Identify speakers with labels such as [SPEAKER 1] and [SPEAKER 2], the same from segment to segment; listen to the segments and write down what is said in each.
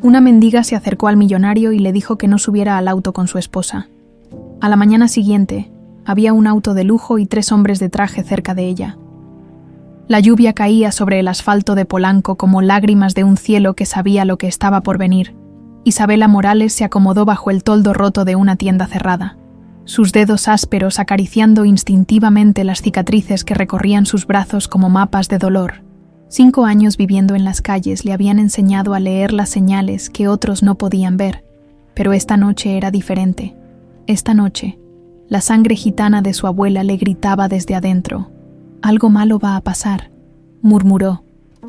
[SPEAKER 1] Una mendiga se acercó al millonario y le dijo que no subiera al auto con su esposa. A la mañana siguiente, había un auto de lujo y 3 hombres de traje cerca de ella. La lluvia caía sobre el asfalto de Polanco como lágrimas de un cielo que sabía lo que estaba por venir. Isabela Morales se acomodó bajo el toldo roto de una tienda cerrada, sus dedos ásperos acariciando instintivamente las cicatrices que recorrían sus brazos como mapas de dolor. 5 años viviendo en las calles le habían enseñado a leer las señales que otros no podían ver, pero esta noche era diferente. Esta noche, la sangre gitana de su abuela le gritaba desde adentro. «Algo malo va a pasar», murmuró,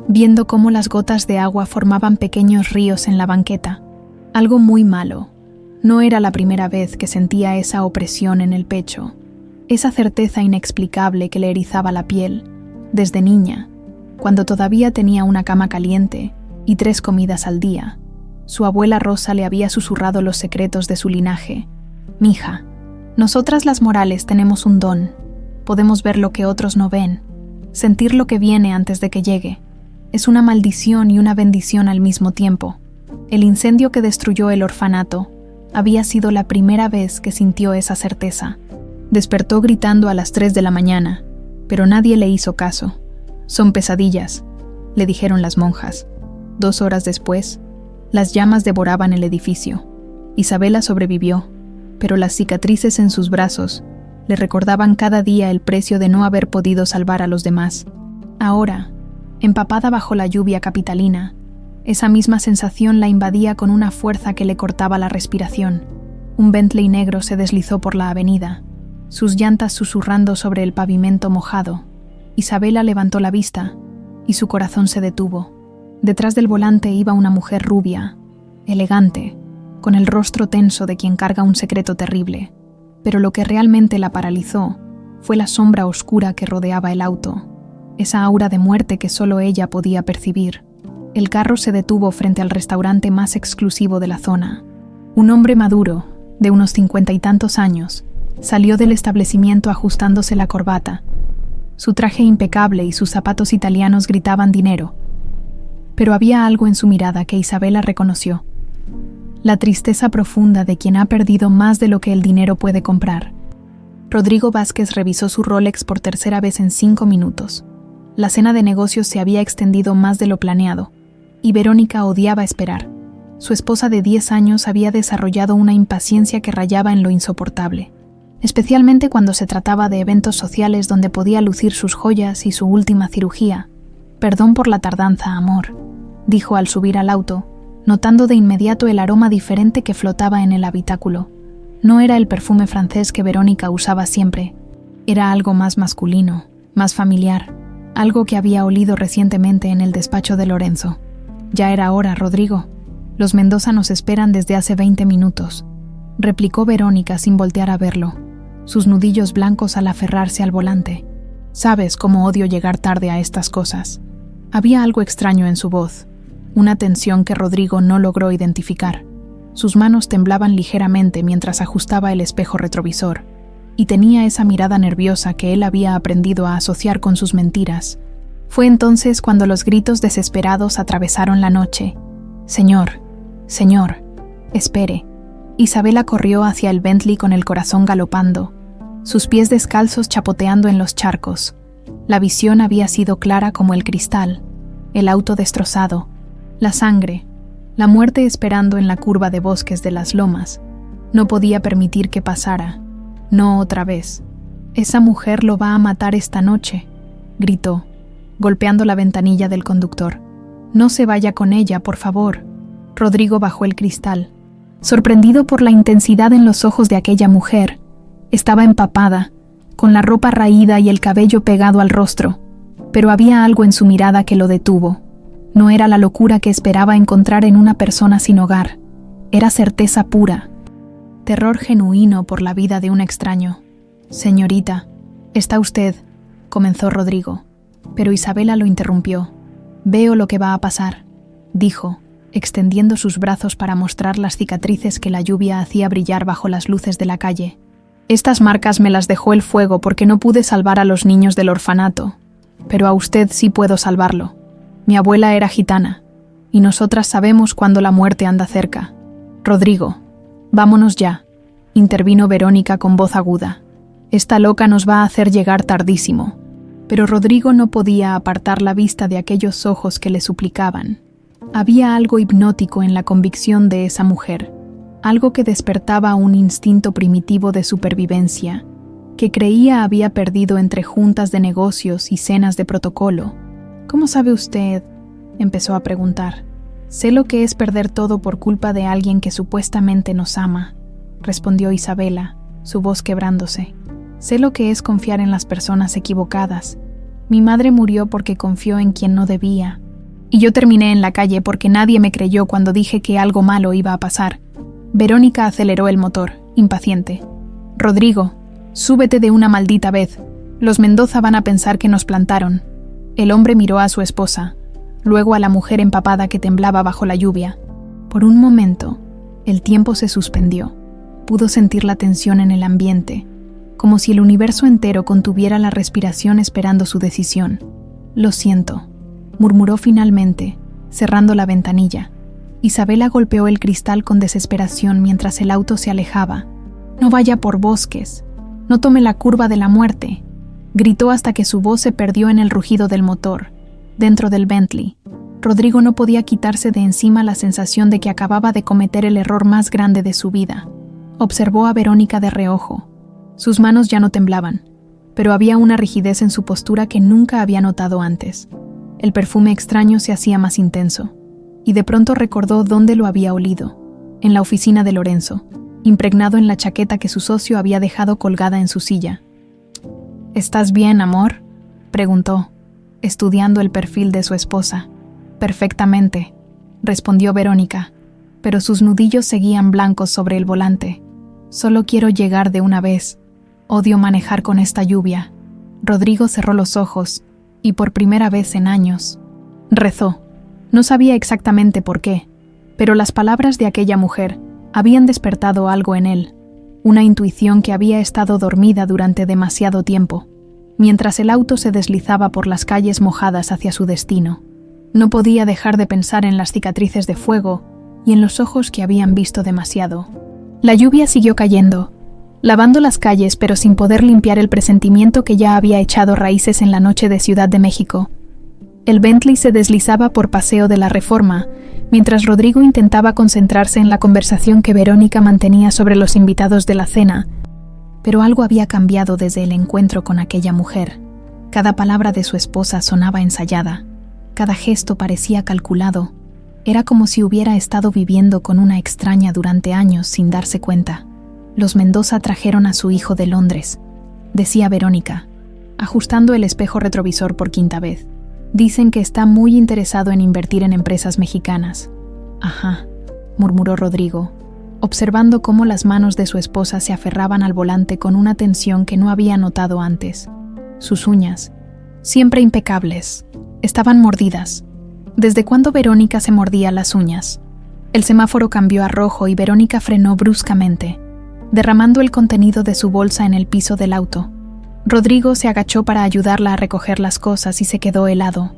[SPEAKER 1] viendo cómo las gotas de agua formaban pequeños ríos en la banqueta. Algo muy malo. No era la primera vez que sentía esa opresión en el pecho, esa certeza inexplicable que le erizaba la piel, desde niña, cuando todavía tenía una cama caliente y 3 comidas al día. Su abuela Rosa le había susurrado los secretos de su linaje. «Mija, nosotras las Morales tenemos un don. Podemos ver lo que otros no ven, sentir lo que viene antes de que llegue. Es una maldición y una bendición al mismo tiempo». El incendio que destruyó el orfanato había sido la primera vez que sintió esa certeza. Despertó gritando a las 3 de la mañana, pero nadie le hizo caso. «Son pesadillas», le dijeron las monjas. 2 horas después, las llamas devoraban el edificio. Isabela sobrevivió, pero las cicatrices en sus brazos le recordaban cada día el precio de no haber podido salvar a los demás. Ahora, empapada bajo la lluvia capitalina, esa misma sensación la invadía con una fuerza que le cortaba la respiración. Un Bentley negro se deslizó por la avenida, sus llantas susurrando sobre el pavimento mojado. Isabela levantó la vista y su corazón se detuvo. Detrás del volante iba una mujer rubia, elegante, con el rostro tenso de quien carga un secreto terrible. Pero lo que realmente la paralizó fue la sombra oscura que rodeaba el auto, esa aura de muerte que solo ella podía percibir. El carro se detuvo frente al restaurante más exclusivo de la zona. Un hombre maduro, de unos 50 y tantos años, salió del establecimiento ajustándose la corbata. Su traje impecable y sus zapatos italianos gritaban dinero. Pero había algo en su mirada que Isabela reconoció. La tristeza profunda de quien ha perdido más de lo que el dinero puede comprar. Rodrigo Vázquez revisó su Rolex por tercera vez en 5 minutos. La cena de negocios se había extendido más de lo planeado, y Verónica odiaba esperar. Su esposa de 10 años había desarrollado una impaciencia que rayaba en lo insoportable, especialmente cuando se trataba de eventos sociales donde podía lucir sus joyas y su última cirugía. «Perdón por la tardanza, amor», dijo al subir al auto, notando de inmediato el aroma diferente que flotaba en el habitáculo. No era el perfume francés que Verónica usaba siempre. Era algo más masculino, más familiar, algo que había olido recientemente en el despacho de Lorenzo. «Ya era hora, Rodrigo. Los Mendoza nos esperan desde hace 20 minutos», replicó Verónica sin voltear a verlo, sus nudillos blancos al aferrarse al volante. «Sabes cómo odio llegar tarde a estas cosas». Había algo extraño en su voz, una tensión que Rodrigo no logró identificar. Sus manos temblaban ligeramente mientras ajustaba el espejo retrovisor, y tenía esa mirada nerviosa que él había aprendido a asociar con sus mentiras. Fue entonces cuando los gritos desesperados atravesaron la noche. «Señor, señor, espere». Isabela corrió hacia el Bentley con el corazón galopando, sus pies descalzos chapoteando en los charcos. La visión había sido clara como el cristal, el auto destrozado, la sangre, la muerte esperando en la curva de Bosques de las Lomas. No podía permitir que pasara. No otra vez. «Esa mujer lo va a matar esta noche», gritó, golpeando la ventanilla del conductor. «No se vaya con ella, por favor». Rodrigo bajó el cristal. Sorprendido por la intensidad en los ojos de aquella mujer, estaba empapada, con la ropa raída y el cabello pegado al rostro, pero había algo en su mirada que lo detuvo. No era la locura que esperaba encontrar en una persona sin hogar, era certeza pura, terror genuino por la vida de un extraño. «Señorita, está usted», comenzó Rodrigo, pero Isabela lo interrumpió. «Veo lo que va a pasar», dijo, extendiendo sus brazos para mostrar las cicatrices que la lluvia hacía brillar bajo las luces de la calle. «Estas marcas me las dejó el fuego porque no pude salvar a los niños del orfanato, pero a usted sí puedo salvarlo. Mi abuela era gitana. y nosotras sabemos cuándo la muerte anda cerca. Rodrigo, vámonos ya, intervino Verónica con voz aguda. Esta loca nos va a hacer llegar tardísimo. Pero Rodrigo no podía apartar la vista de aquellos ojos que le suplicaban. Había algo hipnótico en la convicción de esa mujer, algo que despertaba un instinto primitivo de supervivencia, que creía había perdido entre juntas de negocios y cenas de protocolo. ¿Cómo sabe usted?, empezó a preguntar. Sé lo que es perder todo por culpa de alguien que supuestamente nos ama, respondió Isabela, su voz quebrándose. Sé lo que es confiar en las personas equivocadas. Mi madre murió porque confió en quien no debía. Y yo terminé en la calle porque nadie me creyó cuando dije que algo malo iba a pasar. Verónica aceleró el motor, impaciente. Rodrigo, súbete de una maldita vez. Los Mendoza van a pensar que nos plantaron. El hombre miró a su esposa, luego a la mujer empapada que temblaba bajo la lluvia. Por un momento, el tiempo se suspendió. Pudo sentir la tensión en el ambiente, como si el universo entero contuviera la respiración esperando su decisión. Lo siento, murmuró finalmente, cerrando la ventanilla. Isabela golpeó el cristal con desesperación mientras el auto se alejaba. No vaya por bosques, no tome la curva de la muerte, gritó hasta que su voz se perdió en el rugido del motor. Dentro del Bentley, Rodrigo no podía quitarse de encima la sensación de que acababa de cometer el error más grande de su vida. Observó a Verónica de reojo. Sus manos ya no temblaban, pero había una rigidez en su postura que nunca había notado antes. El perfume extraño se hacía más intenso, y de pronto recordó dónde lo había olido, en la oficina de Lorenzo, impregnado en la chaqueta que su socio había dejado colgada en su silla. ¿Estás bien, amor?, preguntó, estudiando el perfil de su esposa. Perfectamente, respondió Verónica, pero sus nudillos seguían blancos sobre el volante. Solo quiero llegar de una vez. Odio manejar con esta lluvia. Rodrigo cerró los ojos, y por primera vez en años, rezó. No sabía exactamente por qué, pero las palabras de aquella mujer habían despertado algo en él, una intuición que había estado dormida durante demasiado tiempo, mientras el auto se deslizaba por las calles mojadas hacia su destino. No podía dejar de pensar en las cicatrices de fuego y en los ojos que habían visto demasiado. La lluvia siguió cayendo, lavando las calles pero sin poder limpiar el presentimiento que ya había echado raíces en la noche de Ciudad de México. El Bentley se deslizaba por Paseo de la Reforma, mientras Rodrigo intentaba concentrarse en la conversación que Verónica mantenía sobre los invitados de la cena, pero algo había cambiado desde el encuentro con aquella mujer. Cada palabra de su esposa sonaba ensayada, cada gesto parecía calculado. Era como si hubiera estado viviendo con una extraña durante años sin darse cuenta. Los Mendoza trajeron a su hijo de Londres, decía Verónica, ajustando el espejo retrovisor por quinta vez. Dicen que está muy interesado en invertir en empresas mexicanas. Ajá, murmuró Rodrigo, observando cómo las manos de su esposa se aferraban al volante con una tensión que no había notado antes. Sus uñas, siempre impecables, estaban mordidas. ¿Desde cuándo Verónica se mordía las uñas? El semáforo cambió a rojo y Verónica frenó bruscamente, derramando el contenido de su bolsa en el piso del auto. Rodrigo se agachó para ayudarla a recoger las cosas y se quedó helado.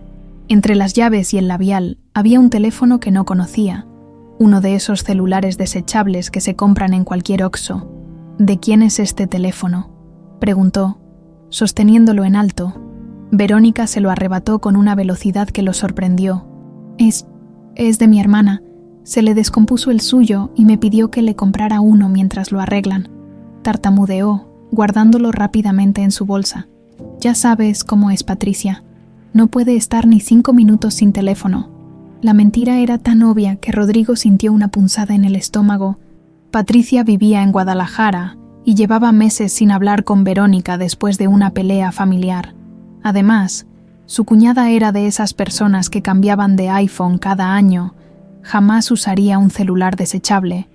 [SPEAKER 1] Entre las llaves y el labial había un teléfono que no conocía, uno de esos celulares desechables que se compran en cualquier Oxxo. ¿De quién es este teléfono?, preguntó, sosteniéndolo en alto. Verónica se lo arrebató con una velocidad que lo sorprendió. Es de mi hermana. Se le descompuso el suyo y me pidió que le comprara uno mientras lo arreglan. Tartamudeó, guardándolo rápidamente en su bolsa. Ya sabes cómo es Patricia. No puede estar ni 5 minutos sin teléfono. La mentira era tan obvia que Rodrigo sintió una punzada en el estómago. Patricia vivía en Guadalajara y llevaba meses sin hablar con Verónica después de una pelea familiar. Además, su cuñada era de esas personas que cambiaban de iPhone cada año. Jamás usaría un celular desechable.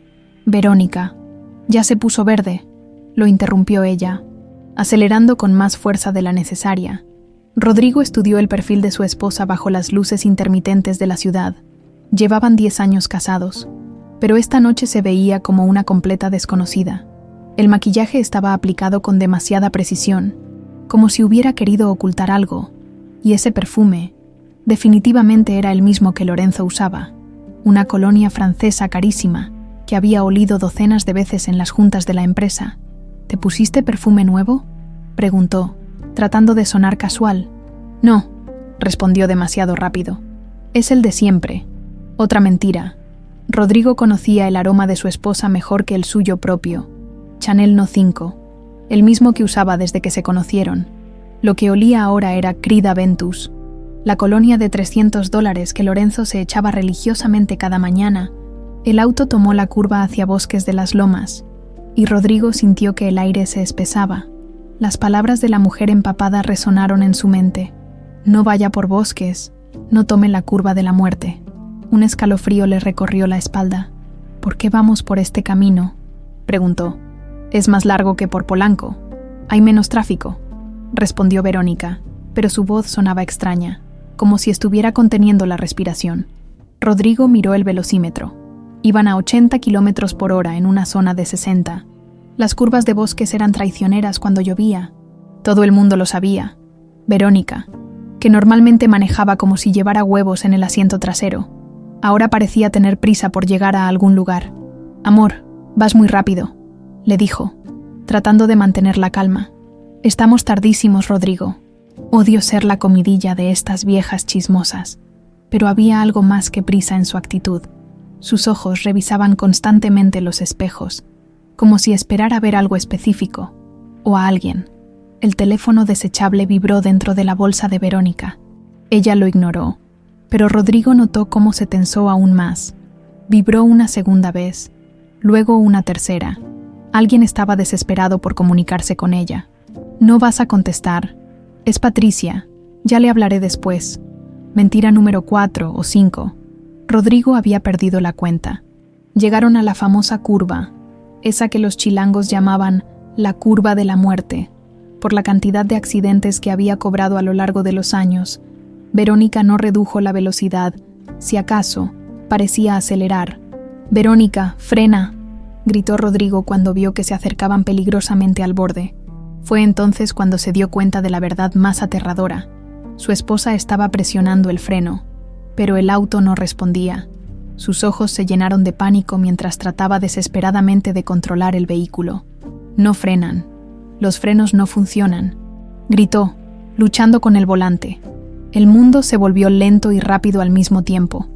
[SPEAKER 1] Verónica, ya se puso verde, lo interrumpió ella, acelerando con más fuerza de la necesaria. Rodrigo estudió el perfil de su esposa bajo las luces intermitentes de la ciudad. Llevaban 10 años casados, pero esta noche se veía como una completa desconocida. El maquillaje estaba aplicado con demasiada precisión, como si hubiera querido ocultar algo, y ese perfume definitivamente era el mismo que Lorenzo usaba. una colonia francesa carísima que había olido docenas de veces en las juntas de la empresa. ¿Te pusiste perfume nuevo?, preguntó, tratando de sonar casual. No, respondió demasiado rápido. Es el de siempre. Otra mentira. Rodrigo conocía el aroma de su esposa mejor que el suyo propio. Chanel No. 5, el mismo que usaba desde que se conocieron. Lo que olía ahora era Crida Ventus, la colonia de $300 que Lorenzo se echaba religiosamente cada mañana. El auto tomó la curva hacia Bosques de las Lomas, y Rodrigo sintió que el aire se espesaba. Las palabras de la mujer empapada resonaron en su mente. No vaya por Bosques, no tome la curva de la muerte. Un escalofrío le recorrió la espalda. ¿Por qué vamos por este camino?, preguntó. Es más largo que por Polanco. Hay menos tráfico, respondió Verónica, pero su voz sonaba extraña, como si estuviera conteniendo la respiración. Rodrigo miró el velocímetro. Iban a 80 km/h en una zona de 60. Las curvas de Bosques eran traicioneras cuando llovía. Todo el mundo lo sabía. Verónica, que normalmente manejaba como si llevara huevos en el asiento trasero, ahora parecía tener prisa por llegar a algún lugar. Amor, vas muy rápido, le dijo, tratando de mantener la calma. Estamos tardísimos, Rodrigo. Odio ser la comidilla de estas viejas chismosas, pero había algo más que prisa en su actitud. Sus ojos revisaban constantemente los espejos, como si esperara ver algo específico, o a alguien. El teléfono desechable vibró dentro de la bolsa de Verónica. Ella lo ignoró, pero Rodrigo notó cómo se tensó aún más. Vibró una segunda vez, luego una tercera. Alguien estaba desesperado por comunicarse con ella. No vas a contestar. Es Patricia. Ya le hablaré después. Mentira número 4 o 5. Rodrigo había perdido la cuenta. Llegaron a la famosa curva, esa que los chilangos llamaban la curva de la muerte. Por la cantidad de accidentes que había cobrado a lo largo de los años, Verónica no redujo la velocidad. Si acaso, parecía acelerar. «Verónica, frena», gritó Rodrigo cuando vio que se acercaban peligrosamente al borde. Fue entonces cuando se dio cuenta de la verdad más aterradora. Su esposa estaba presionando el freno, pero el auto no respondía. Sus ojos se llenaron de pánico mientras trataba desesperadamente de controlar el vehículo. «No frenan. Los frenos no funcionan», gritó, luchando con el volante. El mundo se volvió lento y rápido al mismo tiempo.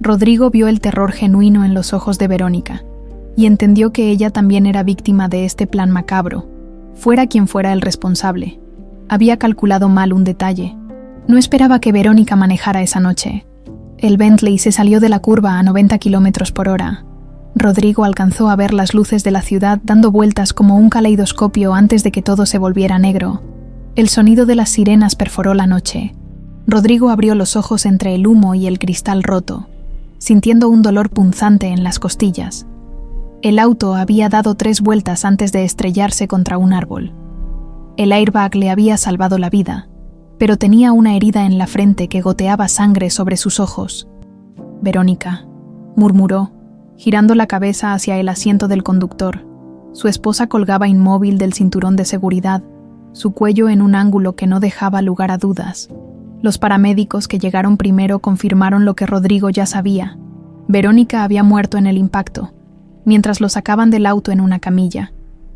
[SPEAKER 1] Rodrigo vio el terror genuino en los ojos de Verónica y entendió que ella también era víctima de este plan macabro, fuera quien fuera el responsable. Había calculado mal un detalle. No esperaba que Verónica manejara esa noche. El Bentley se salió de la curva a 90 km/h. Rodrigo alcanzó a ver las luces de la ciudad dando vueltas como un caleidoscopio antes de que todo se volviera negro. El sonido de las sirenas perforó la noche. Rodrigo abrió los ojos entre el humo y el cristal roto, sintiendo un dolor punzante en las costillas. El auto había dado 3 vueltas antes de estrellarse contra un árbol. El airbag le había salvado la vida, pero tenía una herida en la frente que goteaba sangre sobre sus ojos. «Verónica», murmuró, girando la cabeza hacia el asiento del conductor. Su esposa colgaba inmóvil del cinturón de seguridad, su cuello en un ángulo que no dejaba lugar a dudas. Los paramédicos que llegaron primero confirmaron lo que Rodrigo ya sabía. Verónica había muerto en el impacto, mientras lo sacaban del auto en una camilla.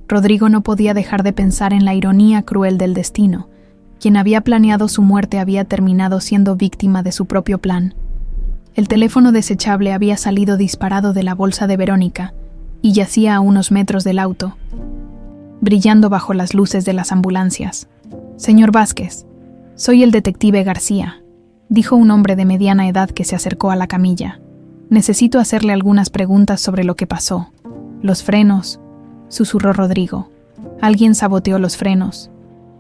[SPEAKER 1] Rodrigo no podía dejar de pensar en la ironía cruel del destino. Quien había planeado su muerte había terminado siendo víctima de su propio plan. El teléfono desechable había salido disparado de la bolsa de Verónica y yacía a unos metros del auto, brillando bajo las luces de las ambulancias. «Señor Vázquez, soy el detective García», dijo un hombre de mediana edad que se acercó a la camilla. «Necesito hacerle algunas preguntas sobre lo que pasó». «Los frenos», susurró Rodrigo. «Alguien saboteó los frenos».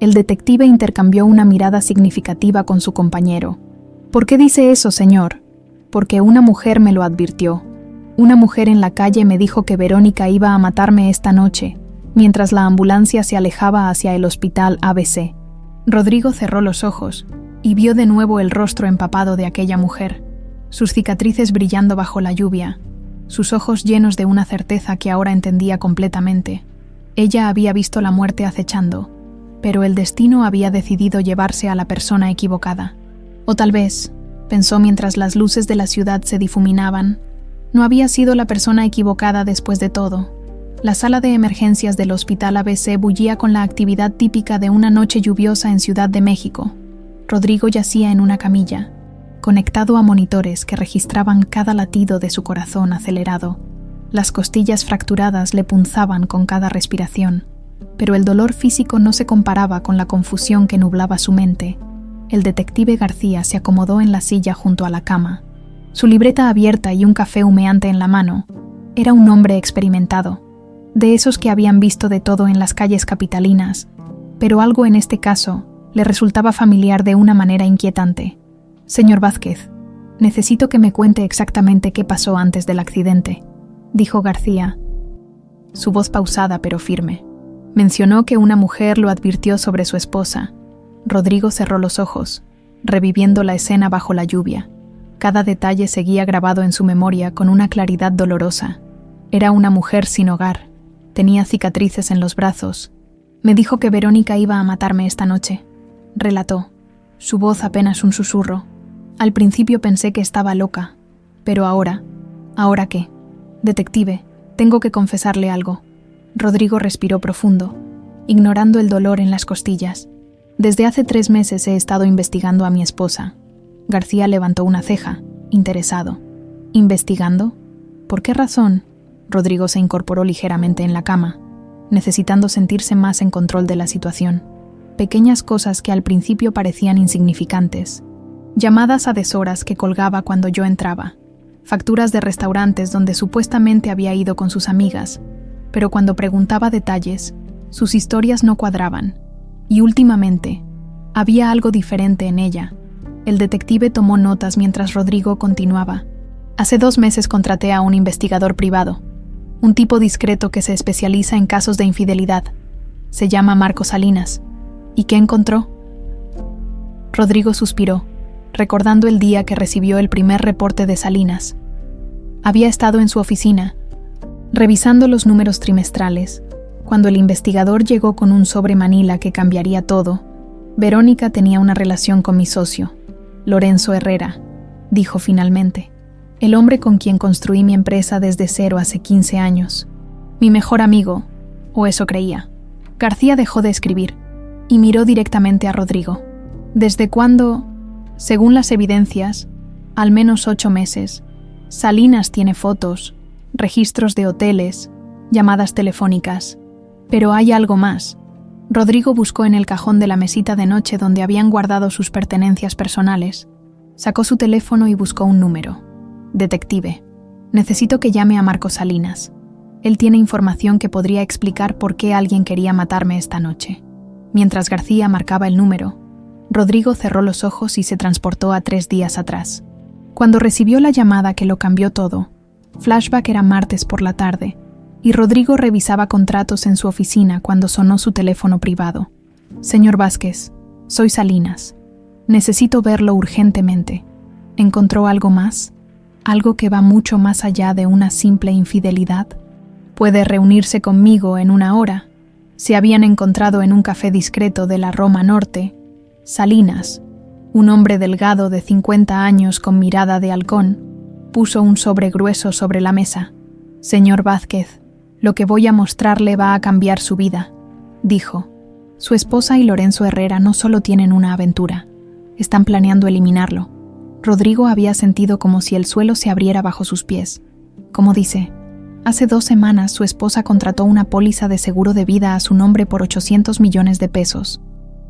[SPEAKER 1] El detective intercambió una mirada significativa con su compañero. «¿Por qué dice eso, señor?» «Porque una mujer me lo advirtió. Una mujer en la calle me dijo que Verónica iba a matarme esta noche, mientras la ambulancia se alejaba hacia el hospital ABC». Rodrigo cerró los ojos y vio de nuevo el rostro empapado de aquella mujer, sus cicatrices brillando bajo la lluvia, sus ojos llenos de una certeza que ahora entendía completamente. Ella había visto la muerte acechando, pero el destino había decidido llevarse a la persona equivocada. O tal vez, pensó mientras las luces de la ciudad se difuminaban, No había sido la persona equivocada después de todo. La sala de emergencias del Hospital ABC bullía con la actividad típica de una noche lluviosa en Ciudad de México. Rodrigo yacía en una camilla, conectado a monitores que registraban cada latido de su corazón acelerado. Las costillas fracturadas le punzaban con cada respiración, pero el dolor físico no se comparaba con la confusión que nublaba su mente. El detective García se acomodó en la silla junto a la cama. Su libreta abierta y un café humeante en la mano. Era un hombre experimentado, de esos que habían visto de todo en las calles capitalinas, pero algo en este caso le resultaba familiar de una manera inquietante. «Señor Vázquez, necesito que me cuente exactamente qué pasó antes del accidente», dijo García, su voz pausada pero firme. Mencionó que una mujer lo advirtió sobre su esposa. Rodrigo cerró los ojos, reviviendo la escena bajo la lluvia. Cada detalle seguía grabado en su memoria con una claridad dolorosa. Era una mujer sin hogar. Tenía cicatrices en los brazos. «Me dijo que Verónica iba a matarme esta noche», relató, su voz apenas un susurro. «Al principio pensé que estaba loca, pero ahora qué. Detective, tengo que confesarle algo». Rodrigo respiró profundo, ignorando el dolor en las costillas. «Desde hace 3 meses he estado investigando a mi esposa». García levantó una ceja, interesado. «¿Investigando? ¿Por qué razón?» Rodrigo se incorporó ligeramente en la cama, necesitando sentirse más en control de la situación. Pequeñas cosas que al principio parecían insignificantes. Llamadas a deshoras que colgaba cuando yo entraba. Facturas de restaurantes donde supuestamente había ido con sus amigas, pero cuando preguntaba detalles, sus historias no cuadraban. Y últimamente, había algo diferente en ella. El detective tomó notas mientras Rodrigo continuaba. «Hace 2 meses contraté a un investigador privado, un tipo discreto que se especializa en casos de infidelidad. Se llama Marco Salinas. ¿Y qué encontró?» Rodrigo suspiró, recordando el día que recibió el primer reporte de Salinas. Había estado en su oficina, revisando los números trimestrales, cuando el investigador llegó con un sobre Manila que cambiaría todo. «Verónica tenía una relación con mi socio, Lorenzo Herrera», dijo finalmente. «El hombre con quien construí mi empresa desde cero hace 15 años. Mi mejor amigo, o eso creía». García dejó de escribir y miró directamente a Rodrigo. «¿Desde cuándo?» «Según las evidencias, al menos 8 meses. Salinas tiene fotos, registros de hoteles, llamadas telefónicas. Pero hay algo más». Rodrigo buscó en el cajón de la mesita de noche donde habían guardado sus pertenencias personales. Sacó su teléfono y buscó un número. «Detective, necesito que llame a Marco Salinas. Él tiene información que podría explicar por qué alguien quería matarme esta noche». Mientras García marcaba el número, Rodrigo cerró los ojos y se transportó a 3 días atrás. Cuando recibió la llamada que lo cambió todo, flashback era martes por la tarde, y Rodrigo revisaba contratos en su oficina cuando sonó su teléfono privado. «Señor Vázquez, soy Salinas. Necesito verlo urgentemente. ¿Encontró algo más? ¿Algo que va mucho más allá de una simple infidelidad? Puede reunirse conmigo en 1 hora». Se habían encontrado en un café discreto de la Roma Norte. Salinas, un hombre delgado de 50 años con mirada de halcón, puso un sobre grueso sobre la mesa. «Señor Vázquez, lo que voy a mostrarle va a cambiar su vida», dijo. Su esposa y Lorenzo Herrera no solo tienen una aventura, están planeando eliminarlo. Rodrigo había sentido como si el suelo se abriera bajo sus pies. Como dice, hace 2 semanas su esposa contrató una póliza de seguro de vida a su nombre por 800 millones de pesos.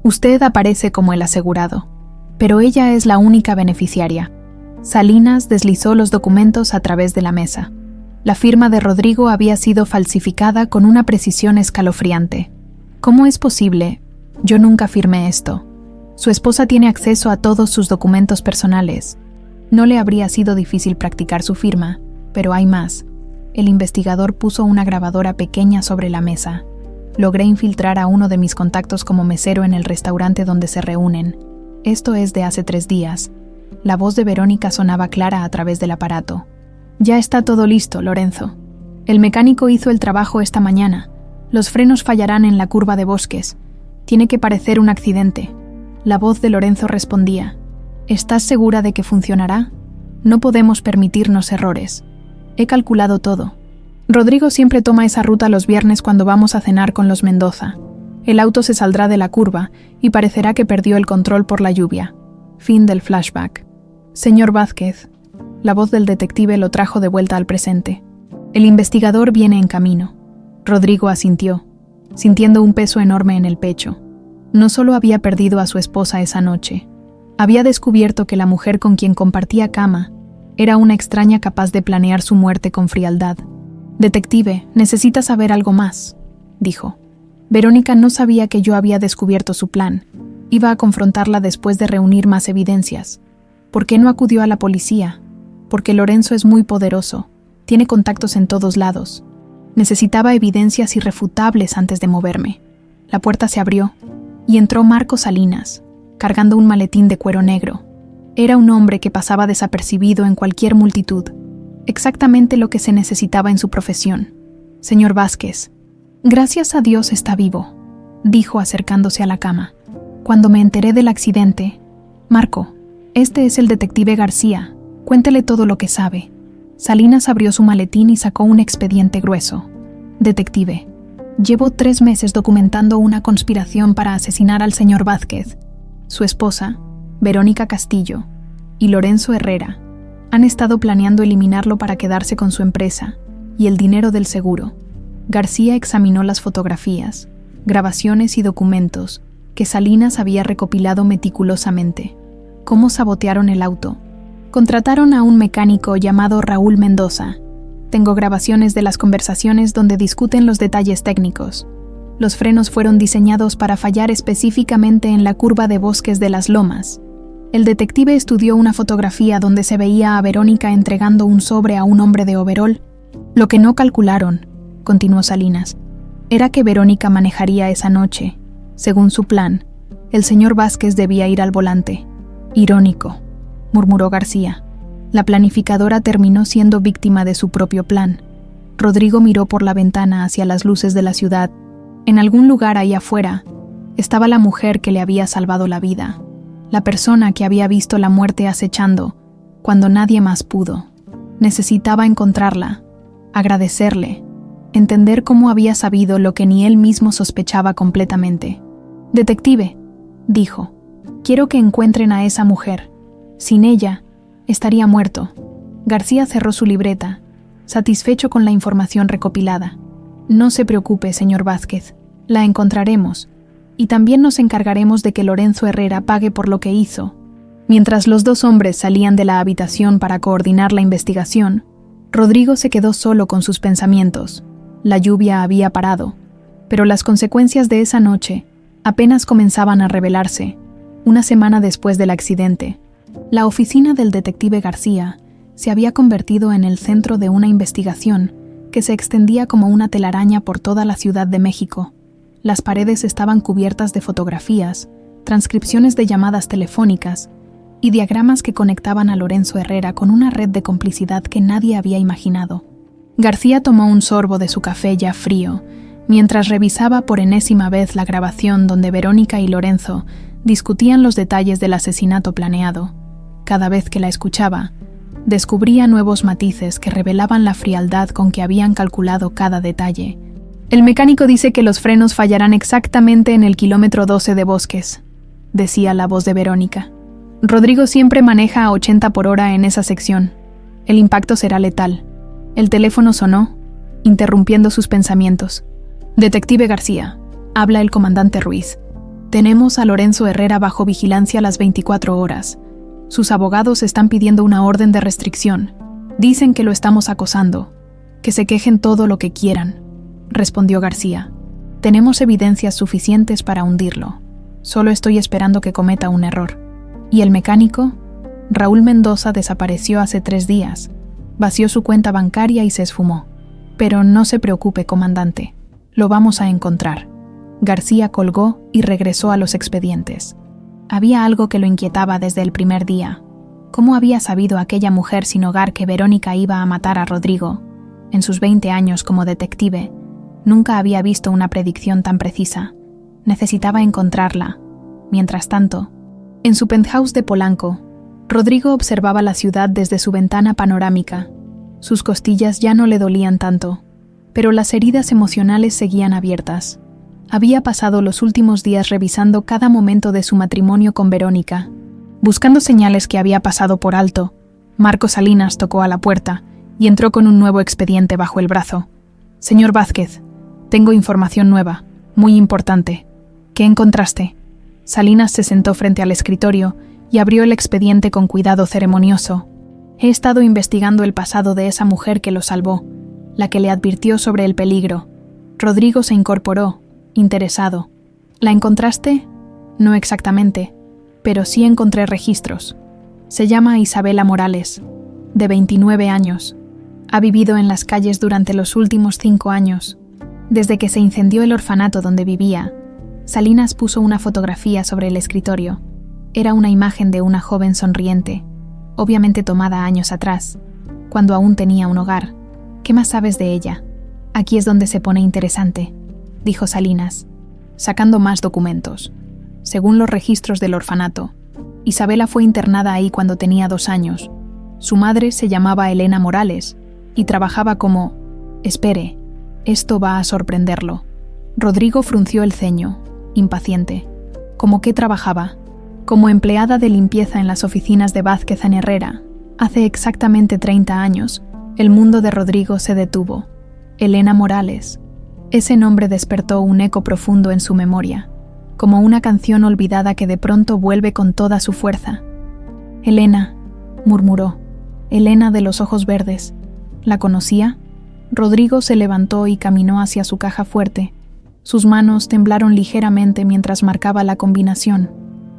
[SPEAKER 1] Usted aparece como el asegurado, pero ella es la única beneficiaria. Salinas deslizó los documentos a través de la mesa. La firma de Rodrigo había sido falsificada con una precisión escalofriante. ¿Cómo es posible? Yo nunca firmé esto. Su esposa tiene acceso a todos sus documentos personales. No le habría sido difícil practicar su firma, pero hay más. El investigador puso una grabadora pequeña sobre la mesa. Logré infiltrar a uno de mis contactos como mesero en el restaurante donde se reúnen. Esto es de hace 3 días. La voz de Verónica sonaba clara a través del aparato. «Ya está todo listo, Lorenzo. El mecánico hizo el trabajo esta mañana. Los frenos fallarán en la curva de Bosques. Tiene que parecer un accidente». La voz de Lorenzo respondía. «¿Estás segura de que funcionará? No podemos permitirnos errores». He calculado todo. Rodrigo siempre toma esa ruta los viernes cuando vamos a cenar con los Mendoza. El auto se saldrá de la curva y parecerá que perdió el control por la lluvia. Fin del flashback. Señor Vázquez. La voz del detective lo trajo de vuelta al presente. El investigador viene en camino. Rodrigo asintió, sintiendo un peso enorme en el pecho. No solo había perdido a su esposa esa noche, había descubierto que la mujer con quien compartía cama era una extraña capaz de planear su muerte con frialdad. «Detective, necesita saber algo más», dijo. Verónica no sabía que yo había descubierto su plan. Iba a confrontarla después de reunir más evidencias. ¿Por qué no acudió a la policía? Porque Lorenzo es muy poderoso. Tiene contactos en todos lados. Necesitaba evidencias irrefutables antes de moverme. La puerta se abrió y entró Marco Salinas, cargando un maletín de cuero negro. Era un hombre que pasaba desapercibido en cualquier multitud. Exactamente lo que se necesitaba en su profesión. Señor Vázquez, gracias a Dios está vivo, dijo acercándose a la cama. Cuando me enteré del accidente, Marco, este es el detective García, cuéntele todo lo que sabe. Salinas abrió su maletín y sacó un expediente grueso. Detective, llevo 3 meses documentando una conspiración para asesinar al señor Vázquez. Su esposa, Verónica Castillo, y Lorenzo Herrera han estado planeando eliminarlo para quedarse con su empresa y el dinero del seguro. García examinó las fotografías, grabaciones y documentos que Salinas había recopilado meticulosamente. ¿Cómo sabotearon el auto? Contrataron a un mecánico llamado Raúl Mendoza. Tengo grabaciones de las conversaciones donde discuten los detalles técnicos. Los frenos fueron diseñados para fallar específicamente en la curva de Bosques de las Lomas. El detective estudió una fotografía donde se veía a Verónica entregando un sobre a un hombre de overol. Lo que no calcularon, continuó Salinas, era que Verónica manejaría esa noche. Según su plan, el señor Vázquez debía ir al volante. Irónico, murmuró García. La planificadora terminó siendo víctima de su propio plan. Rodrigo miró por la ventana hacia las luces de la ciudad. En algún lugar ahí afuera estaba la mujer que le había salvado la vida. La persona que había visto la muerte acechando cuando nadie más pudo. Necesitaba encontrarla, agradecerle, entender cómo había sabido lo que ni él mismo sospechaba completamente. Detective, dijo, quiero que encuentren a esa mujer. Sin ella, estaría muerto. García cerró su libreta, satisfecho con la información recopilada. No se preocupe, señor Vázquez, la encontraremos. Y también nos encargaremos de que Lorenzo Herrera pague por lo que hizo. Mientras los 2 hombres salían de la habitación para coordinar la investigación, Rodrigo se quedó solo con sus pensamientos. La lluvia había parado, pero las consecuencias de esa noche apenas comenzaban a revelarse. Una semana después del accidente, la oficina del detective García se había convertido en el centro de una investigación que se extendía como una telaraña por toda la Ciudad de México. Las paredes estaban cubiertas de fotografías, transcripciones de llamadas telefónicas y diagramas que conectaban a Lorenzo Herrera con una red de complicidad que nadie había imaginado. García tomó un sorbo de su café ya frío, mientras revisaba por enésima vez la grabación donde Verónica y Lorenzo discutían los detalles del asesinato planeado. Cada vez que la escuchaba, descubría nuevos matices que revelaban la frialdad con que habían calculado cada detalle. El mecánico dice que los frenos fallarán exactamente en el kilómetro 12 de Bosques, decía la voz de Verónica. Rodrigo siempre maneja a 80 por hora en esa sección. El impacto será letal. El teléfono sonó, interrumpiendo sus pensamientos. Detective García, habla el comandante Ruiz. Tenemos a Lorenzo Herrera bajo vigilancia las 24 horas. Sus abogados están pidiendo una orden de restricción. Dicen que lo estamos acosando. Que se quejen todo lo que quieran, respondió García. Tenemos evidencias suficientes para hundirlo. Solo estoy esperando que cometa un error. ¿Y el mecánico? Raúl Mendoza desapareció hace 3 días. Vació su cuenta bancaria y se esfumó. Pero no se preocupe, comandante. Lo vamos a encontrar. García colgó y regresó a los expedientes. Había algo que lo inquietaba desde el primer día. ¿Cómo había sabido aquella mujer sin hogar que Verónica iba a matar a Rodrigo? En sus 20 años como detective, nunca había visto una predicción tan precisa. Necesitaba encontrarla. Mientras tanto, en su penthouse de Polanco, Rodrigo observaba la ciudad desde su ventana panorámica. Sus costillas ya no le dolían tanto, pero las heridas emocionales seguían abiertas. Había pasado los últimos días revisando cada momento de su matrimonio con Verónica. Buscando señales que había pasado por alto, Marco Salinas tocó a la puerta y entró con un nuevo expediente bajo el brazo. «Señor Vázquez, tengo información nueva, muy importante. ¿Qué encontraste?» Salinas se sentó frente al escritorio y abrió el expediente con cuidado ceremonioso. «He estado investigando el pasado de esa mujer que lo salvó, la que le advirtió sobre el peligro». Rodrigo se incorporó, interesado. «¿La encontraste?» «No exactamente, pero sí encontré registros. Se llama Isabela Morales, de 29 años. Ha vivido en las calles durante los últimos 5 años. Desde que se incendió el orfanato donde vivía». Salinas puso una fotografía sobre el escritorio. Era una imagen de una joven sonriente, obviamente tomada años atrás, cuando aún tenía un hogar. «¿Qué más sabes de ella?» «Aquí es donde se pone interesante», dijo Salinas, sacando más documentos. Según los registros del orfanato, Isabela fue internada ahí cuando tenía 2 años. Su madre se llamaba Elena Morales y trabajaba como... Espere, esto va a sorprenderlo. Rodrigo frunció el ceño, impaciente. ¿Cómo qué trabajaba? Como empleada de limpieza en las oficinas de Vázquez en Herrera. Hace exactamente 30 años, el mundo de Rodrigo se detuvo. Elena Morales. Ese nombre despertó un eco profundo en su memoria, como una canción olvidada que de pronto vuelve con toda su fuerza. «Elena», murmuró. «Elena de los ojos verdes. ¿La conocía?» Rodrigo se levantó y caminó hacia su caja fuerte. Sus manos temblaron ligeramente mientras marcaba la combinación.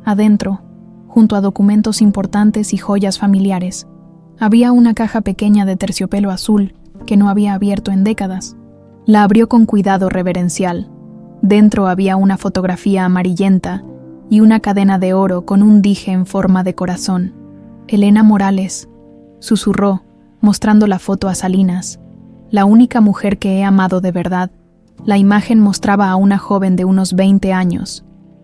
[SPEAKER 1] Adentro, junto a documentos importantes y joyas familiares, había una caja pequeña de terciopelo azul que no había abierto en décadas. La abrió con cuidado reverencial. Dentro había una fotografía amarillenta y una cadena de oro con un dije en forma de corazón. «Elena Morales», susurró, mostrando la foto a Salinas. «La única mujer que he amado de verdad». La imagen mostraba a una joven de unos 20 años,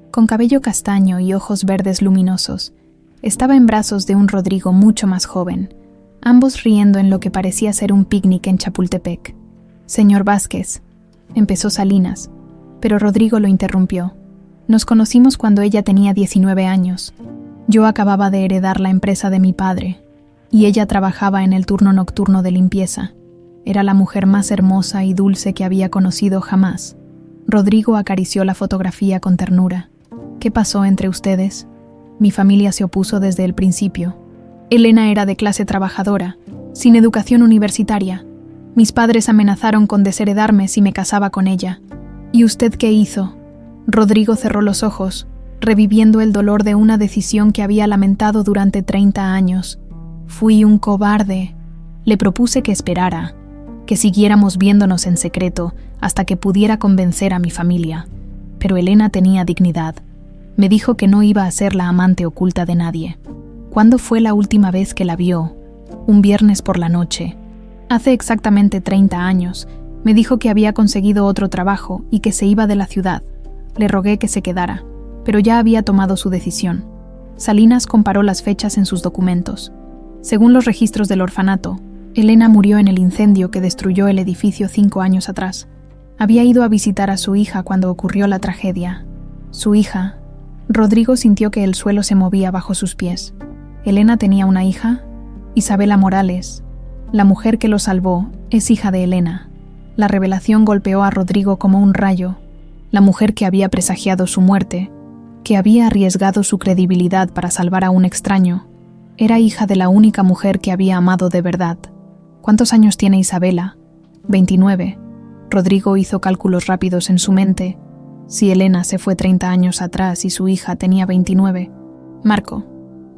[SPEAKER 1] con cabello castaño y ojos verdes luminosos. Estaba en brazos de un Rodrigo mucho más joven, ambos riendo en lo que parecía ser un picnic en Chapultepec. «Señor Vázquez», empezó Salinas, pero Rodrigo lo interrumpió. «Nos conocimos cuando ella tenía 19 años. Yo acababa de heredar la empresa de mi padre, y ella trabajaba en el turno nocturno de limpieza. Era la mujer más hermosa y dulce que había conocido jamás». Rodrigo acarició la fotografía con ternura. «¿Qué pasó entre ustedes?» «Mi familia se opuso desde el principio. Elena era de clase trabajadora, sin educación universitaria. Mis padres amenazaron con desheredarme si me casaba con ella». «¿Y usted qué hizo?» Rodrigo cerró los ojos, reviviendo el dolor de una decisión que había lamentado durante 30 años. «Fui un cobarde. Le propuse que esperara, que siguiéramos viéndonos en secreto hasta que pudiera convencer a mi familia. Pero Elena tenía dignidad. Me dijo que no iba a ser la amante oculta de nadie». «¿Cuándo fue la última vez que la vio?» «Un viernes por la noche. Hace exactamente 30 años. Me dijo que había conseguido otro trabajo y que se iba de la ciudad. Le rogué que se quedara, pero ya había tomado su decisión». Salinas comparó las fechas en sus documentos. Según los registros del orfanato, Elena murió en el incendio que destruyó el edificio 5 años atrás. Había ido a visitar a su hija cuando ocurrió la tragedia. Su hija. Rodrigo sintió que el suelo se movía bajo sus pies. ¿Elena tenía una hija? Isabela Morales, la mujer que lo salvó, es hija de Elena. La revelación golpeó a Rodrigo como un rayo. La mujer que había presagiado su muerte, que había arriesgado su credibilidad para salvar a un extraño, era hija de la única mujer que había amado de verdad. ¿Cuántos años tiene Isabela? 29. Rodrigo hizo cálculos rápidos en su mente. Si Elena se fue 30 años atrás y su hija tenía 29. «Marco,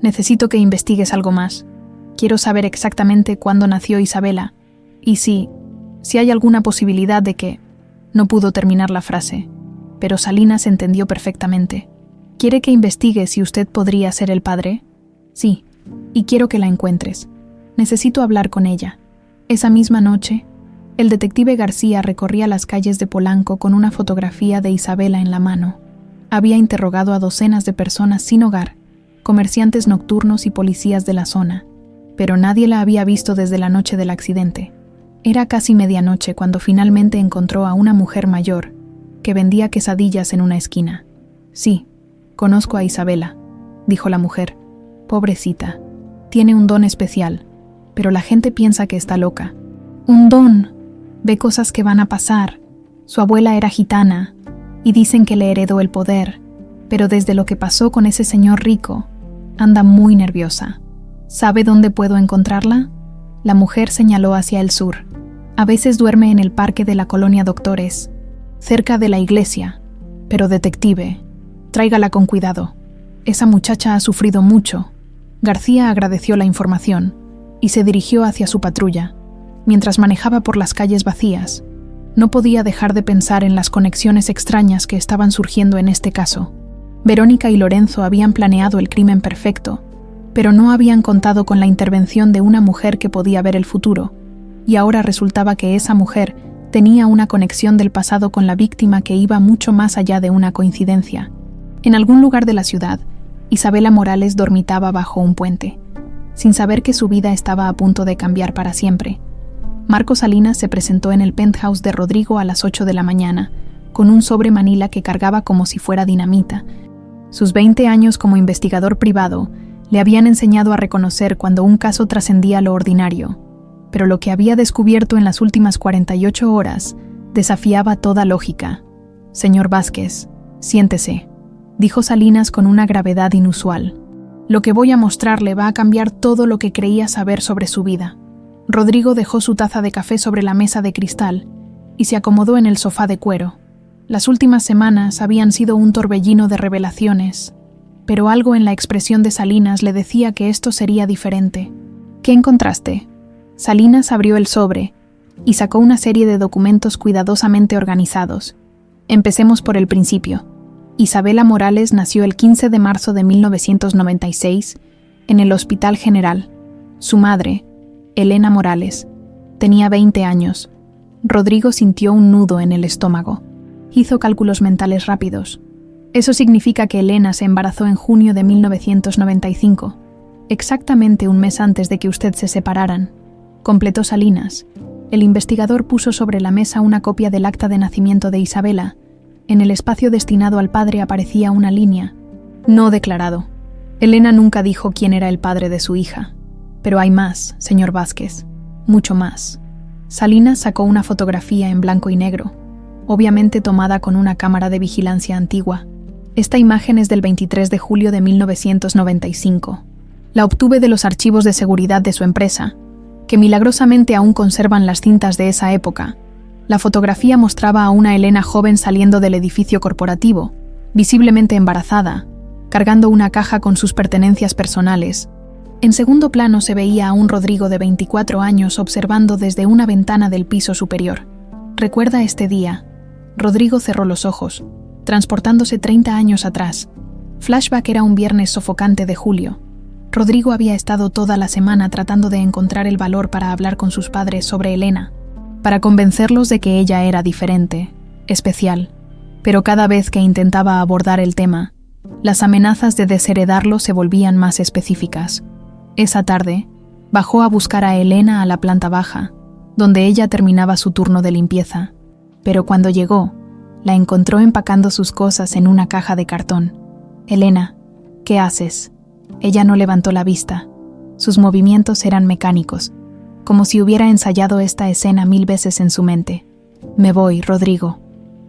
[SPEAKER 1] necesito que investigues algo más. Quiero saber exactamente cuándo nació Isabela y si hay alguna posibilidad de que...». No pudo terminar la frase, pero Salinas entendió perfectamente. «¿Quiere que investigue si usted podría ser el padre?» «Sí, y quiero que la encuentres. Necesito hablar con ella». Esa misma noche, el detective García recorría las calles de Polanco con una fotografía de Isabela en la mano. Había interrogado a docenas de personas sin hogar, comerciantes nocturnos y policías de la zona. pero nadie la había visto desde la noche del accidente. Era casi medianoche cuando finalmente encontró a una mujer mayor que vendía quesadillas en una esquina. «Sí, conozco a Isabela», dijo la mujer. «Pobrecita, tiene un don especial, pero la gente piensa que está loca». «¿Un don? Ve cosas que van a pasar. Su abuela era gitana y dicen que le heredó el poder, pero desde lo que pasó con ese señor rico, anda muy nerviosa. ¿Sabe dónde puedo encontrarla?». La mujer señaló hacia el sur. «A veces duerme en el parque de la colonia Doctores, cerca de la iglesia. Pero detective, tráigala con cuidado. Esa muchacha ha sufrido mucho». García agradeció la información y se dirigió hacia su patrulla. Mientras manejaba por las calles vacías, no podía dejar de pensar en las conexiones extrañas que estaban surgiendo en este caso. Verónica y Lorenzo habían planeado el crimen perfecto, pero no habían contado con la intervención de una mujer que podía ver el futuro, y ahora resultaba que esa mujer tenía una conexión del pasado con la víctima que iba mucho más allá de una coincidencia. En algún lugar de la ciudad, Isabela Morales dormitaba bajo un puente, sin saber que su vida estaba a punto de cambiar para siempre. Marco Salinas se presentó en el penthouse de Rodrigo a las 8 de la mañana, con un sobre manila que cargaba como si fuera dinamita. Sus 20 años como investigador privado le habían enseñado a reconocer cuando un caso trascendía lo ordinario, pero lo que había descubierto en las últimas 48 horas desafiaba toda lógica. «Señor Vázquez, siéntese», dijo Salinas con una gravedad inusual. «Lo que voy a mostrarle va a cambiar todo lo que creía saber sobre su vida». Rodrigo dejó su taza de café sobre la mesa de cristal y se acomodó en el sofá de cuero. Las últimas semanas habían sido un torbellino de revelaciones, pero algo en la expresión de Salinas le decía que esto sería diferente. «¿Qué encontraste?». Salinas abrió el sobre y sacó una serie de documentos cuidadosamente organizados. «Empecemos por el principio. Isabela Morales nació el 15 de marzo de 1996 en el Hospital General. Su madre, Elena Morales, tenía 20 años. Rodrigo sintió un nudo en el estómago. Hizo cálculos mentales rápidos. Eso significa que Elena se embarazó en junio de 1995, exactamente un mes antes de que usted se separaran, completó Salinas. El investigador puso sobre la mesa una copia del acta de nacimiento de Isabela. En el espacio destinado al padre aparecía una línea: no declarado. Elena nunca dijo quién era el padre de su hija. Pero hay más, señor Vázquez, mucho más. Salinas sacó una fotografía en blanco y negro, obviamente tomada con una cámara de vigilancia antigua. Esta imagen es del 23 de julio de 1995. La obtuve de los archivos de seguridad de su empresa, que milagrosamente aún conservan las cintas de esa época. La fotografía mostraba a una Elena joven saliendo del edificio corporativo, visiblemente embarazada, cargando una caja con sus pertenencias personales. En segundo plano se veía a un Rodrigo de 24 años observando desde una ventana del piso superior. ¿Recuerda este día? Rodrigo cerró los ojos, transportándose 30 años atrás. Flashback era un viernes sofocante de julio. Rodrigo había estado toda la semana tratando de encontrar el valor para hablar con sus padres sobre Elena, para convencerlos de que ella era diferente, especial, pero cada vez que intentaba abordar el tema, las amenazas de desheredarlo se volvían más específicas. Esa tarde, bajó a buscar a Elena a la planta baja, donde ella terminaba su turno de limpieza, pero cuando llegó, la encontró empacando sus cosas en una caja de cartón. «Elena, ¿qué haces?». Ella no levantó la vista. Sus movimientos eran mecánicos, como si hubiera ensayado esta escena 1000 veces en su mente. «Me voy, Rodrigo.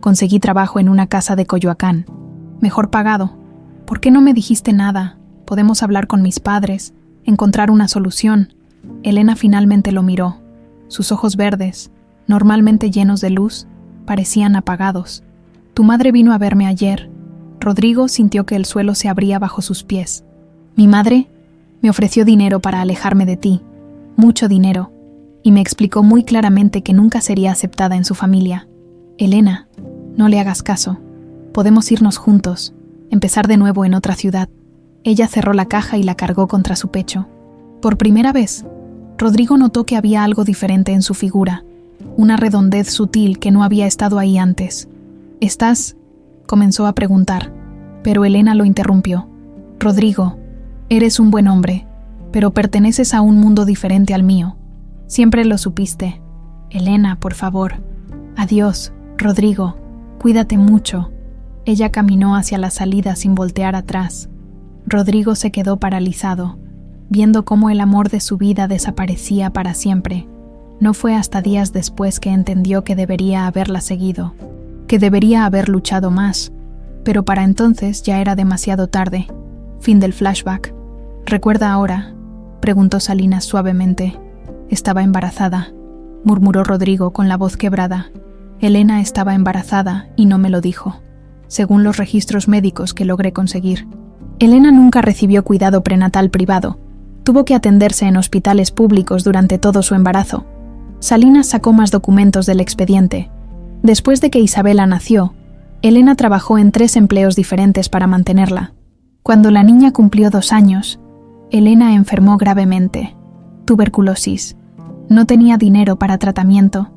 [SPEAKER 1] Conseguí trabajo en una casa de Coyoacán. Mejor pagado. ¿Por qué no me dijiste nada? Podemos hablar con mis padres, encontrar una solución». Elena finalmente lo miró. Sus ojos verdes, normalmente llenos de luz, parecían apagados. «Tu madre vino a verme ayer». Rodrigo sintió que el suelo se abría bajo sus pies. «Mi madre me ofreció dinero para alejarme de ti, mucho dinero, y me explicó muy claramente que nunca sería aceptada en su familia. Elena, no le hagas caso. Podemos irnos juntos, empezar de nuevo en otra ciudad». Ella cerró la caja y la cargó contra su pecho. Por primera vez, Rodrigo notó que había algo diferente en su figura, una redondez sutil que no había estado ahí antes. «¿Estás?», comenzó a preguntar, pero Elena lo interrumpió. «Rodrigo, eres un buen hombre. pero perteneces a un mundo diferente al mío. Siempre lo supiste. Elena, por favor. Adiós, Rodrigo. Cuídate mucho. Ella caminó hacia la salida sin voltear atrás. Rodrigo se quedó paralizado, viendo cómo el amor de su vida desaparecía para siempre. No fue hasta días después que entendió que debería haberla seguido, que debería haber luchado más, pero para entonces ya era demasiado tarde. Fin del flashback. ¿Recuerda ahora?, preguntó Salinas suavemente. Estaba embarazada, murmuró Rodrigo con la voz quebrada. Elena estaba embarazada y no me lo dijo, según los registros médicos que logré conseguir. Elena nunca recibió cuidado prenatal privado. Tuvo que atenderse en hospitales públicos durante todo su embarazo. Salinas sacó más documentos del expediente. Después de que Isabela nació, Elena trabajó en 3 empleos diferentes para mantenerla. Cuando la niña cumplió 2 años, Elena enfermó gravemente. Tuberculosis. No tenía dinero para tratamiento,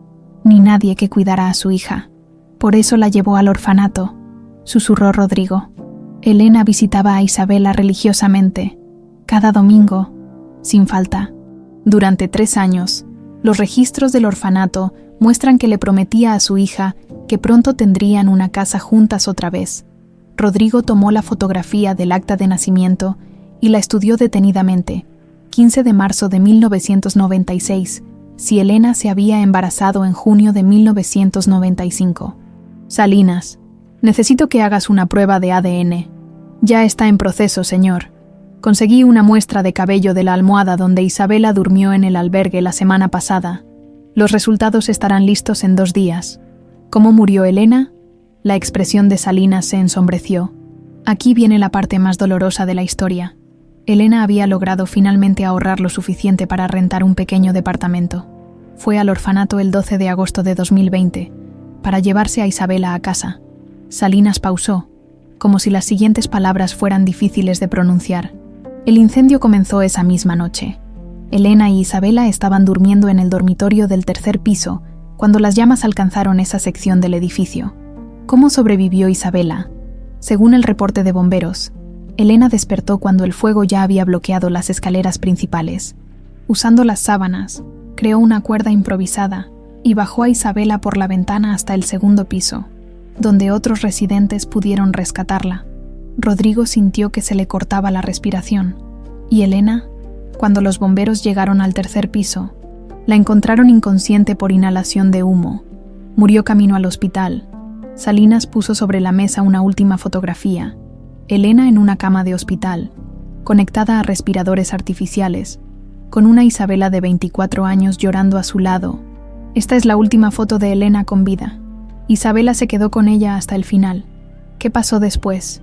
[SPEAKER 1] ni nadie que cuidara a su hija. Por eso la llevó al orfanato, susurró Rodrigo. Elena visitaba a Isabela religiosamente, cada domingo, sin falta. Durante 3 años, los registros del orfanato muestran que le prometía a su hija que pronto tendrían una casa juntas otra vez. Rodrigo tomó la fotografía del acta de nacimiento y la estudió detenidamente. 15 de marzo de 1996, si Elena se había embarazado en junio de 1995. Salinas, necesito que hagas una prueba de ADN. Ya está en proceso, señor. Conseguí una muestra de cabello de la almohada donde Isabela durmió en el albergue la semana pasada. Los resultados estarán listos en 2 días. ¿Cómo murió Elena? La expresión de Salinas se ensombreció. Aquí viene la parte más dolorosa de la historia. Elena había logrado finalmente ahorrar lo suficiente para rentar un pequeño departamento. Fue al orfanato el 12 de agosto de 2020, para llevarse a Isabela a casa. Salinas pausó, como si las siguientes palabras fueran difíciles de pronunciar. El incendio comenzó esa misma noche. Elena y Isabela estaban durmiendo en el dormitorio del 3er piso cuando las llamas alcanzaron esa sección del edificio. ¿Cómo sobrevivió Isabela? Según el reporte de bomberos, Elena despertó cuando el fuego ya había bloqueado las escaleras principales. Usando las sábanas, creó una cuerda improvisada y bajó a Isabela por la ventana hasta el 2º piso, donde otros residentes pudieron rescatarla. Rodrigo sintió que se le cortaba la respiración, y Elena, cuando los bomberos llegaron al 3er piso, la encontraron inconsciente por inhalación de humo. Murió camino al hospital. Salinas puso sobre la mesa una última fotografía. Elena en una cama de hospital, conectada a respiradores artificiales, con una Isabela de 24 años llorando a su lado. Esta es la última foto de Elena con vida. Isabela se quedó con ella hasta el final. ¿Qué pasó después?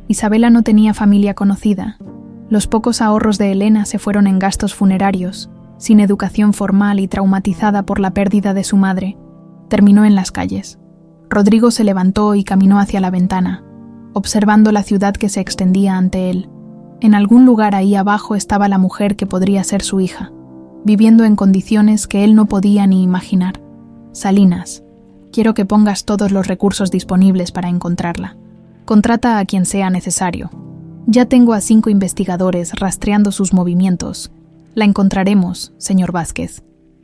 [SPEAKER 1] Isabela no tenía familia conocida. Los pocos ahorros de Elena se fueron en gastos funerarios, sin educación formal y traumatizada por la pérdida de su madre. Terminó en las calles. Rodrigo se levantó y caminó hacia la ventana, observando la ciudad que se extendía ante él. En algún lugar ahí abajo estaba la mujer que podría ser su hija, viviendo en condiciones que él no podía ni imaginar. Salinas, quiero que pongas todos los recursos disponibles para encontrarla. Contrata a quien sea necesario. Ya tengo a 5 investigadores rastreando sus movimientos. La encontraremos, señor Vázquez.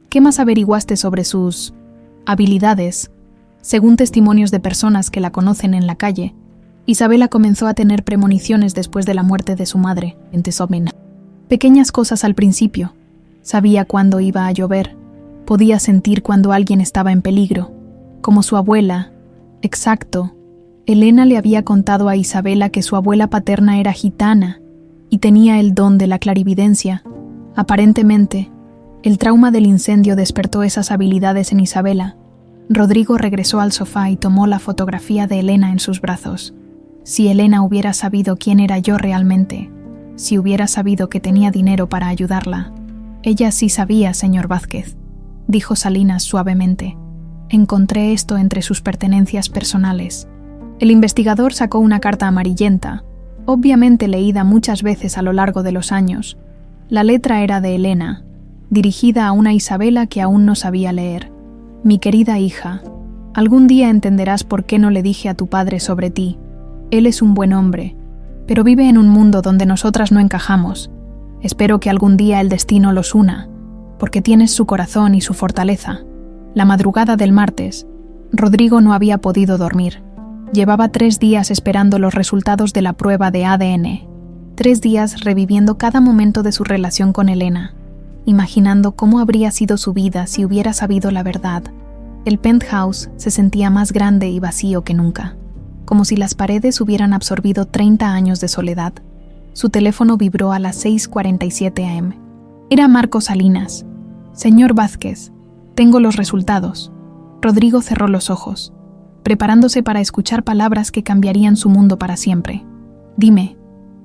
[SPEAKER 1] ¿Qué más averiguaste sobre sus habilidades? Según testimonios de personas que la conocen en la calle, Isabela comenzó a tener premoniciones después de la muerte de su madre, en Tesomina. Pequeñas cosas al principio. Sabía cuándo iba a llover. Podía sentir cuando alguien estaba en peligro. Como su abuela. Exacto. Elena le había contado a Isabela que su abuela paterna era gitana y tenía el don de la clarividencia. Aparentemente, el trauma del incendio despertó esas habilidades en Isabela. Rodrigo regresó al sofá y tomó la fotografía de Elena en sus brazos. Si Elena hubiera sabido quién era yo realmente, si hubiera sabido que tenía dinero para ayudarla. Ella sí sabía, señor Vázquez, dijo Salinas suavemente. Encontré esto entre sus pertenencias personales. El investigador sacó una carta amarillenta, obviamente leída muchas veces a lo largo de los años. La letra era de Elena, dirigida a una Isabela que aún no sabía leer. Mi querida hija, algún día entenderás por qué no le dije a tu padre sobre ti. Él es un buen hombre, pero vive en un mundo donde nosotras no encajamos. Espero que algún día el destino los una, porque tienes su corazón y su fortaleza. La madrugada del martes, Rodrigo no había podido dormir. Llevaba 3 días esperando los resultados de la prueba de ADN. 3 días reviviendo cada momento de su relación con Elena, imaginando cómo habría sido su vida si hubiera sabido la verdad. El penthouse se sentía más grande y vacío que nunca, como si las paredes hubieran absorbido 30 años de soledad. Su teléfono vibró a las 6:47 am. Era Marcos Salinas. Señor Vázquez, tengo los resultados. Rodrigo cerró los ojos, preparándose para escuchar palabras que cambiarían su mundo para siempre. Dime,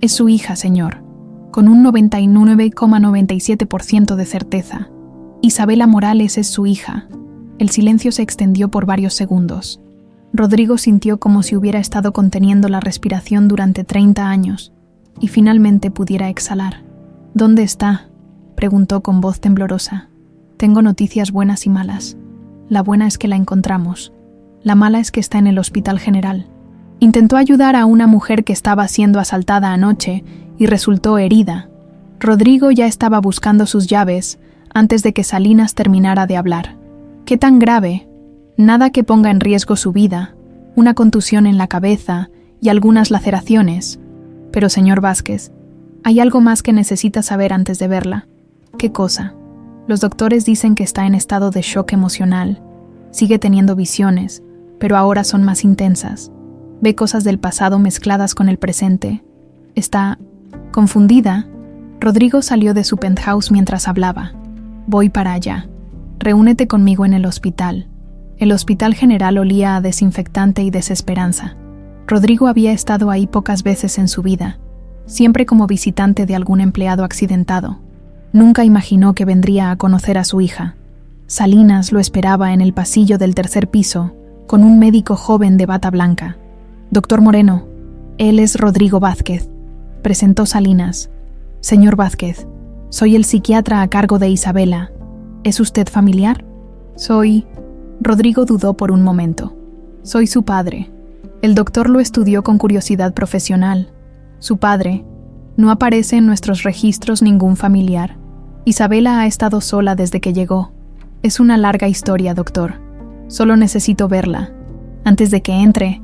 [SPEAKER 1] es su hija, señor. Con un 99,97% de certeza. Isabela Morales es su hija. El silencio se extendió por varios segundos. Rodrigo sintió como si hubiera estado conteniendo la respiración durante 30 años y finalmente pudiera exhalar. ¿Dónde está?, preguntó con voz temblorosa. Tengo noticias buenas y malas. La buena es que la encontramos. La mala es que está en el Hospital General. Intentó ayudar a una mujer que estaba siendo asaltada anoche y resultó herida. Rodrigo ya estaba buscando sus llaves antes de que Salinas terminara de hablar. ¿Qué tan grave? Nada que ponga en riesgo su vida, una contusión en la cabeza y algunas laceraciones. Pero, señor Vázquez, hay algo más que necesita saber antes de verla. ¿Qué cosa? Los doctores dicen que está en estado de shock emocional. Sigue teniendo visiones, pero ahora son más intensas. Ve cosas del pasado mezcladas con el presente. Está confundida. Rodrigo salió de su penthouse mientras hablaba. Voy para allá. Reúnete conmigo en el hospital. El Hospital General olía a desinfectante y desesperanza. Rodrigo había estado ahí pocas veces en su vida, siempre como visitante de algún empleado accidentado. Nunca imaginó que vendría a conocer a su hija. Salinas lo esperaba en el pasillo del 3er piso, con un médico joven de bata blanca. Doctor Moreno, él es Rodrigo Vázquez, presentó Salinas. Señor Vázquez, soy el psiquiatra a cargo de Isabela. ¿Es usted familiar? Soy... Rodrigo dudó por un momento. Soy su padre. El doctor lo estudió con curiosidad profesional. Su padre. No aparece en nuestros registros ningún familiar. Isabela ha estado sola desde que llegó. Es una larga historia, doctor. Solo necesito verla. Antes de que entre,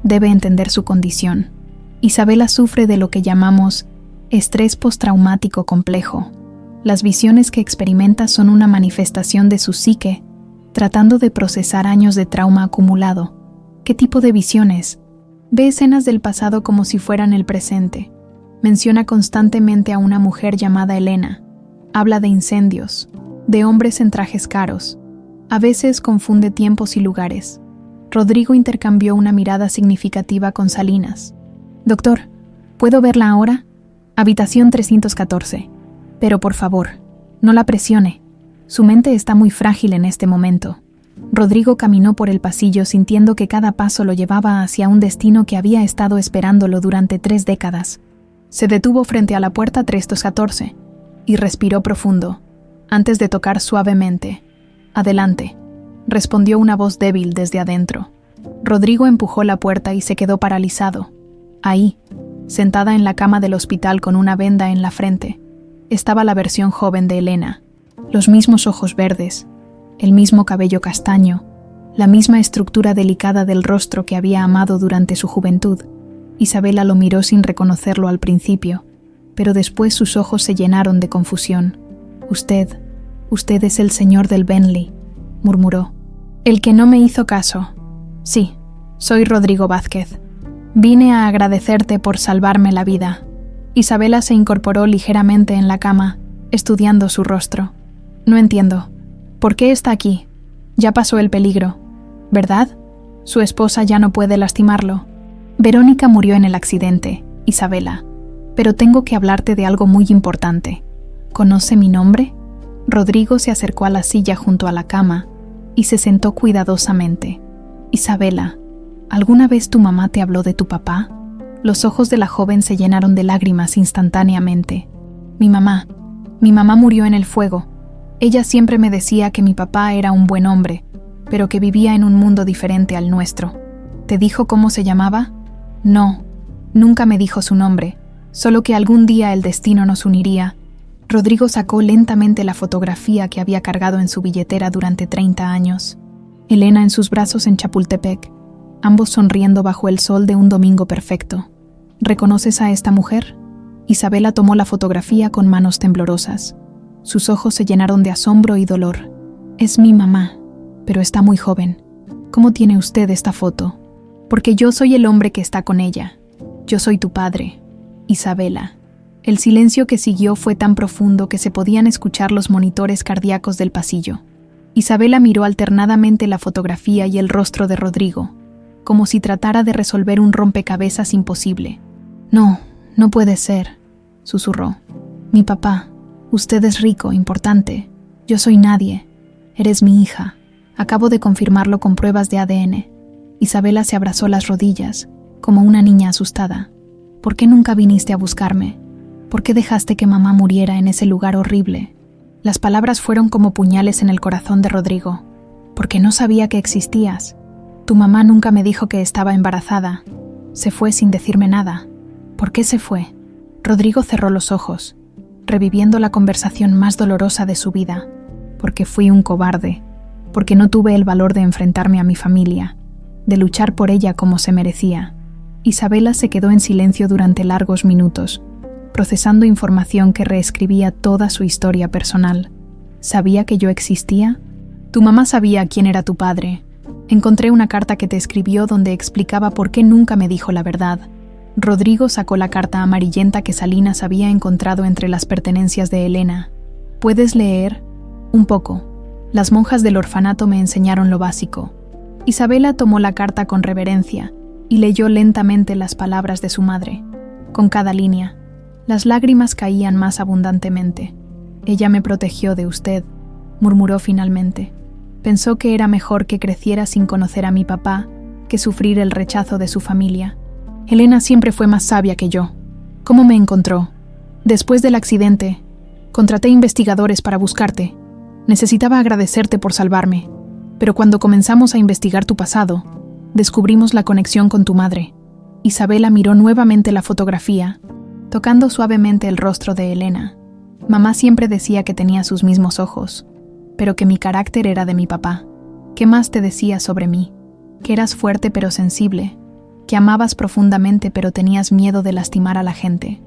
[SPEAKER 1] debe entender su condición. Isabela sufre de lo que llamamos estrés postraumático complejo. Las visiones que experimenta son una manifestación de su psique, tratando de procesar años de trauma acumulado. ¿Qué tipo de visiones? Ve escenas del pasado como si fueran el presente. Menciona constantemente a una mujer llamada Elena. Habla de incendios, de hombres en trajes caros. A veces confunde tiempos y lugares. Rodrigo intercambió una mirada significativa con Salinas. Doctor, ¿puedo verla ahora? Habitación 314. Pero por favor, no la presione. Su mente está muy frágil en este momento. Rodrigo caminó por el pasillo sintiendo que cada paso lo llevaba hacia un destino que había estado esperándolo durante 3 décadas. Se detuvo frente a la puerta 314 y respiró profundo, antes de tocar suavemente. Adelante, respondió una voz débil desde adentro. Rodrigo empujó la puerta y se quedó paralizado. Ahí, sentada en la cama del hospital con una venda en la frente, estaba la versión joven de Elena. Los mismos ojos verdes, el mismo cabello castaño, la misma estructura delicada del rostro que había amado durante su juventud. Isabela lo miró sin reconocerlo al principio, pero después sus ojos se llenaron de confusión. Usted es el señor del Bentley, murmuró. El que no me hizo caso. Sí, soy Rodrigo Vázquez. Vine a agradecerte por salvarme la vida. Isabela se incorporó ligeramente en la cama, estudiando su rostro. No entiendo. ¿Por qué está aquí? Ya pasó el peligro, ¿verdad? Su esposa ya no puede lastimarlo. Verónica murió en el accidente, Isabela. Pero tengo que hablarte de algo muy importante. ¿Conoce mi nombre? Rodrigo se acercó a la silla junto a la cama y se sentó cuidadosamente. Isabela, ¿alguna vez tu mamá te habló de tu papá? Los ojos de la joven se llenaron de lágrimas instantáneamente. Mi mamá murió en el fuego. Ella siempre me decía que mi papá era un buen hombre, pero que vivía en un mundo diferente al nuestro. ¿Te dijo cómo se llamaba? No, nunca me dijo su nombre, solo que algún día el destino nos uniría Rodrigo sacó lentamente la fotografía que había cargado en su billetera durante 30 años. Elena en sus brazos en Chapultepec, ambos sonriendo bajo el sol de un domingo perfecto. ¿Reconoces a esta mujer? Isabela tomó la fotografía con manos temblorosas. Sus ojos se llenaron de asombro y dolor. Es mi mamá, pero está muy joven. ¿Cómo tiene usted esta foto? Porque yo soy el hombre que está con ella. Yo soy tu padre, Isabela. El silencio que siguió fue tan profundo que se podían escuchar los monitores cardíacos del pasillo. Isabela miró alternadamente la fotografía y el rostro de Rodrigo, como si tratara de resolver un rompecabezas imposible. No, no puede ser, susurró. Mi papá, usted es rico, importante. Yo soy nadie. Eres mi hija. Acabo de confirmarlo con pruebas de ADN. Isabela se abrazó las rodillas, como una niña asustada. ¿Por qué nunca viniste a buscarme? ¿Por qué dejaste que mamá muriera en ese lugar horrible? Las palabras fueron como puñales en el corazón de Rodrigo. Porque no sabía que existías. Tu mamá nunca me dijo que estaba embarazada. Se fue sin decirme nada. ¿Por qué se fue? Rodrigo cerró los ojos, reviviendo la conversación más dolorosa de su vida. Porque fui un cobarde. Porque no tuve el valor de enfrentarme a mi familia, de luchar por ella como se merecía. Isabela se quedó en silencio durante largos minutos, procesando información que reescribía toda su historia personal. ¿Sabía que yo existía? Tu mamá sabía quién era tu padre. Encontré una carta que te escribió donde explicaba por qué nunca me dijo la verdad. Rodrigo sacó la carta amarillenta que Salinas había encontrado entre las pertenencias de Elena. ¿Puedes leer? Un poco. Las monjas del orfanato me enseñaron lo básico. Isabela tomó la carta con reverencia y leyó lentamente las palabras de su madre. Con cada línea, las lágrimas caían más abundantemente. Ella me protegió de usted, murmuró finalmente. Pensó que era mejor que creciera sin conocer a mi papá que sufrir el rechazo de su familia. Elena siempre fue más sabia que yo. ¿Cómo me encontró? Después del accidente, contraté investigadores para buscarte. Necesitaba agradecerte por salvarme, pero cuando comenzamos a investigar tu pasado, descubrimos la conexión con tu madre. Isabela miró nuevamente la fotografía, tocando suavemente el rostro de Elena. Mamá siempre decía que tenía sus mismos ojos, pero que mi carácter era de mi papá. ¿Qué más te decía sobre mí? Que eras fuerte pero sensible, que amabas profundamente pero tenías miedo de lastimar a la gente,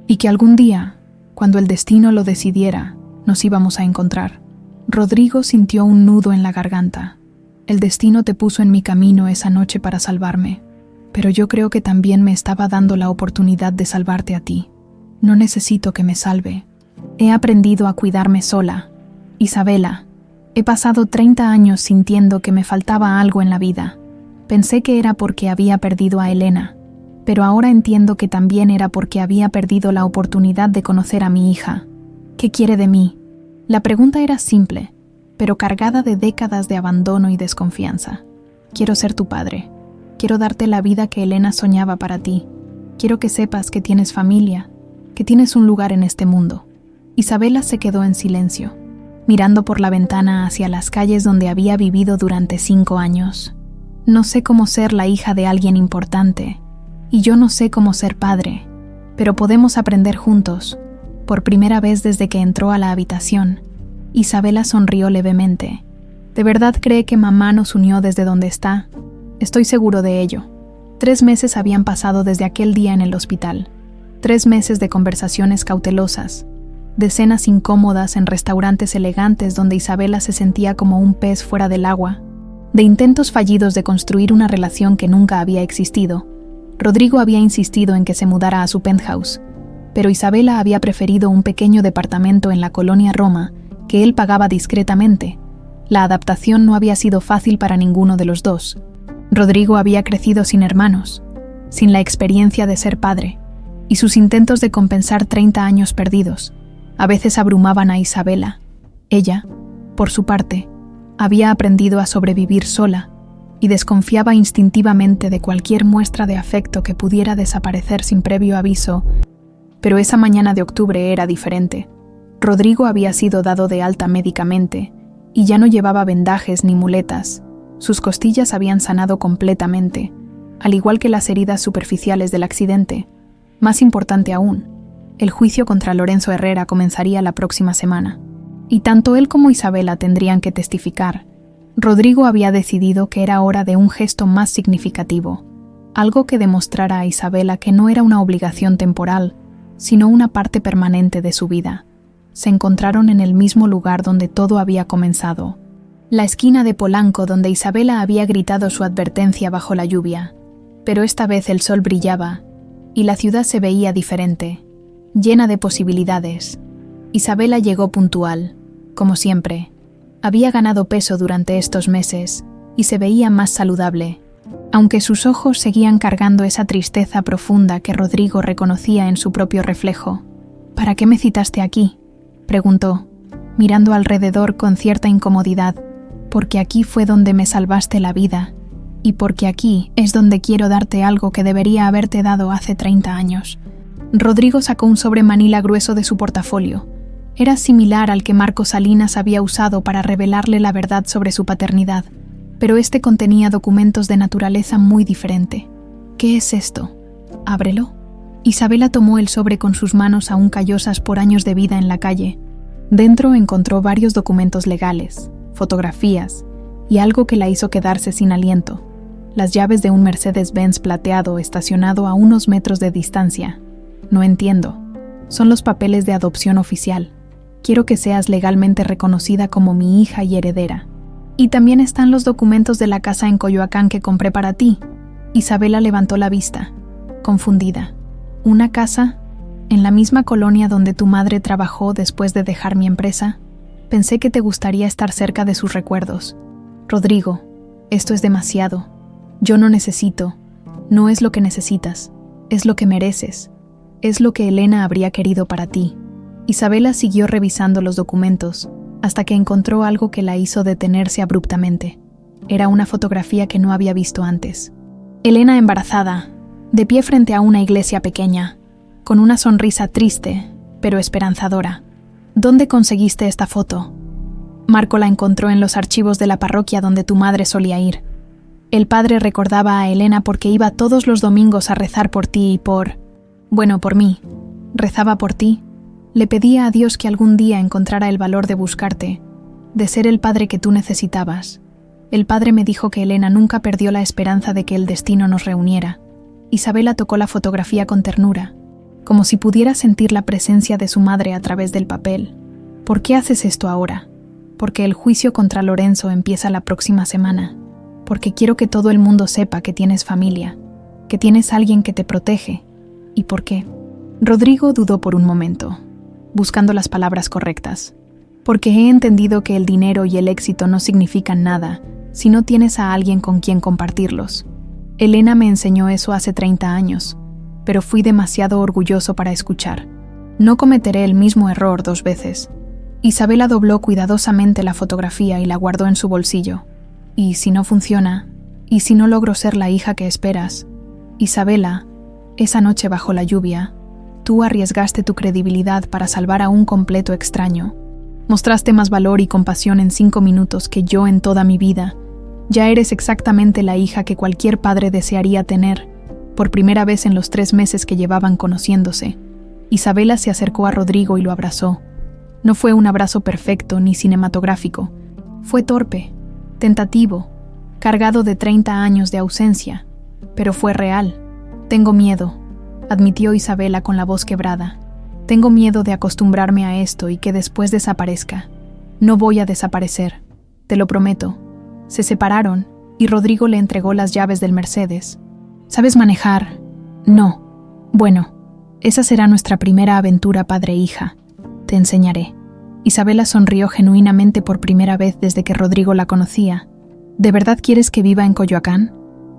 [SPEAKER 1] y que algún día, cuando el destino lo decidiera, nos íbamos a encontrar. Rodrigo sintió un nudo en la garganta. El destino te puso en mi camino esa noche para salvarme, pero yo creo que también me estaba dando la oportunidad de salvarte a ti. No necesito que me salve. He aprendido a cuidarme sola. Isabela, he pasado 30 años sintiendo que me faltaba algo en la vida. Pensé que era porque había perdido a Elena, pero ahora entiendo que también era porque había perdido la oportunidad de conocer a mi hija. ¿Qué quiere de mí? La pregunta era simple, pero cargada de décadas de abandono y desconfianza. Quiero ser tu padre. Quiero darte la vida que Elena soñaba para ti. Quiero que sepas que tienes familia, que tienes un lugar en este mundo. Isabela se quedó en silencio, mirando por la ventana hacia las calles donde había vivido durante 5 años. No sé cómo ser la hija de alguien importante, y yo no sé cómo ser padre, pero podemos aprender juntos. Por primera vez desde que entró a la habitación, Isabela sonrió levemente. ¿De verdad cree que mamá nos unió desde donde está? Estoy seguro de ello. 3 meses habían pasado desde aquel día en el hospital. 3 meses de conversaciones cautelosas, de cenas incómodas en restaurantes elegantes donde Isabela se sentía como un pez fuera del agua, de intentos fallidos de construir una relación que nunca había existido. Rodrigo había insistido en que se mudara a su penthouse, pero Isabela había preferido un pequeño departamento en la colonia Roma que él pagaba discretamente. La adaptación no había sido fácil para ninguno de los dos. Rodrigo había crecido sin hermanos, sin la experiencia de ser padre, y sus intentos de compensar 30 años perdidos a veces abrumaban a Isabela. Ella, por su parte, había aprendido a sobrevivir sola y desconfiaba instintivamente de cualquier muestra de afecto que pudiera desaparecer sin previo aviso. Pero esa mañana de octubre era diferente. Rodrigo había sido dado de alta médicamente y ya no llevaba vendajes ni muletas. Sus costillas habían sanado completamente, al igual que las heridas superficiales del accidente. Más importante aún, El juicio contra Lorenzo Herrera comenzaría la próxima semana, y tanto él como Isabela tendrían que testificar. Rodrigo había decidido que era hora de un gesto más significativo, algo que demostrara a Isabela que no era una obligación temporal, sino una parte permanente de su vida. Se encontraron en el mismo lugar donde todo había comenzado, la esquina de Polanco donde Isabela había gritado su advertencia bajo la lluvia. Pero esta vez el sol brillaba, y la ciudad se veía diferente, llena de posibilidades. Isabela llegó puntual, como siempre. Había ganado peso durante estos meses, y se veía más saludable, aunque sus ojos seguían cargando esa tristeza profunda que Rodrigo reconocía en su propio reflejo. «¿Para qué me citaste aquí?», preguntó, mirando alrededor con cierta incomodidad. «Porque aquí fue donde me salvaste la vida, y porque aquí es donde quiero darte algo que debería haberte dado hace 30 años». Rodrigo sacó un sobre manila grueso de su portafolio. Era similar al que Marco Salinas había usado para revelarle la verdad sobre su paternidad, pero este contenía documentos de naturaleza muy diferente. «¿Qué es esto? Ábrelo». Isabela tomó el sobre con sus manos aún callosas por años de vida en la calle. Dentro encontró varios documentos legales, fotografías y algo que la hizo quedarse sin aliento: las llaves de un Mercedes-Benz plateado estacionado a unos metros de distancia. «No entiendo. Son los papeles de adopción oficial. Quiero que seas legalmente reconocida como mi hija y heredera. Y también están los documentos de la casa en Coyoacán que compré para ti». Isabela levantó la vista, confundida. «¿Una casa? ¿En la misma colonia donde tu madre trabajó después de dejar mi empresa? Pensé que te gustaría estar cerca de sus recuerdos». «Rodrigo, esto es demasiado. Yo no necesito. No es lo que necesitas. Es lo que mereces. Es lo que Elena habría querido para ti». Isabela siguió revisando los documentos, hasta que encontró algo que la hizo detenerse abruptamente. Era una fotografía que no había visto antes. Elena embarazada, de pie frente a una iglesia pequeña, con una sonrisa triste, pero esperanzadora. «¿Dónde conseguiste esta foto?». «Marco la encontró en los archivos de la parroquia donde tu madre solía ir. El padre recordaba a Elena porque iba todos los domingos a rezar por ti y por mí. Rezaba por ti. Le pedía a Dios que algún día encontrara el valor de buscarte, de ser el padre que tú necesitabas. El padre me dijo que Elena nunca perdió la esperanza de que el destino nos reuniera». Isabela tocó la fotografía con ternura, como si pudiera sentir la presencia de su madre a través del papel. «¿Por qué haces esto ahora?». «Porque el juicio contra Lorenzo empieza la próxima semana. Porque quiero que todo el mundo sepa que tienes familia, que tienes alguien que te protege. ¿Y por qué?». Rodrigo dudó por un momento, buscando las palabras correctas. «Porque he entendido que el dinero y el éxito no significan nada si no tienes a alguien con quien compartirlos. Elena me enseñó eso hace 30 años, pero fui demasiado orgulloso para escuchar. No cometeré el mismo error 2 veces». Isabela dobló cuidadosamente la fotografía y la guardó en su bolsillo. «¿Y si no funciona? ¿Y si no logro ser la hija que esperas?». «Isabela, esa noche bajo la lluvia, tú arriesgaste tu credibilidad para salvar a un completo extraño. Mostraste más valor y compasión en 5 minutos que yo en toda mi vida. Ya eres exactamente la hija que cualquier padre desearía tener, por primera vez en los 3 meses que llevaban conociéndose». Isabela se acercó a Rodrigo y lo abrazó. No fue un abrazo perfecto ni cinematográfico. Fue torpe, tentativo, cargado de 30 años de ausencia, pero fue real. «Tengo miedo», admitió Isabela con la voz quebrada. «Tengo miedo de acostumbrarme a esto y que después desaparezca. No voy a desaparecer, te lo prometo». Se separaron y Rodrigo le entregó las llaves del Mercedes. «¿Sabes manejar?». «No». «Bueno, esa será nuestra primera aventura padre-hija. Te enseñaré». Isabela sonrió genuinamente por primera vez desde que Rodrigo la conocía. «¿De verdad quieres que viva en Coyoacán?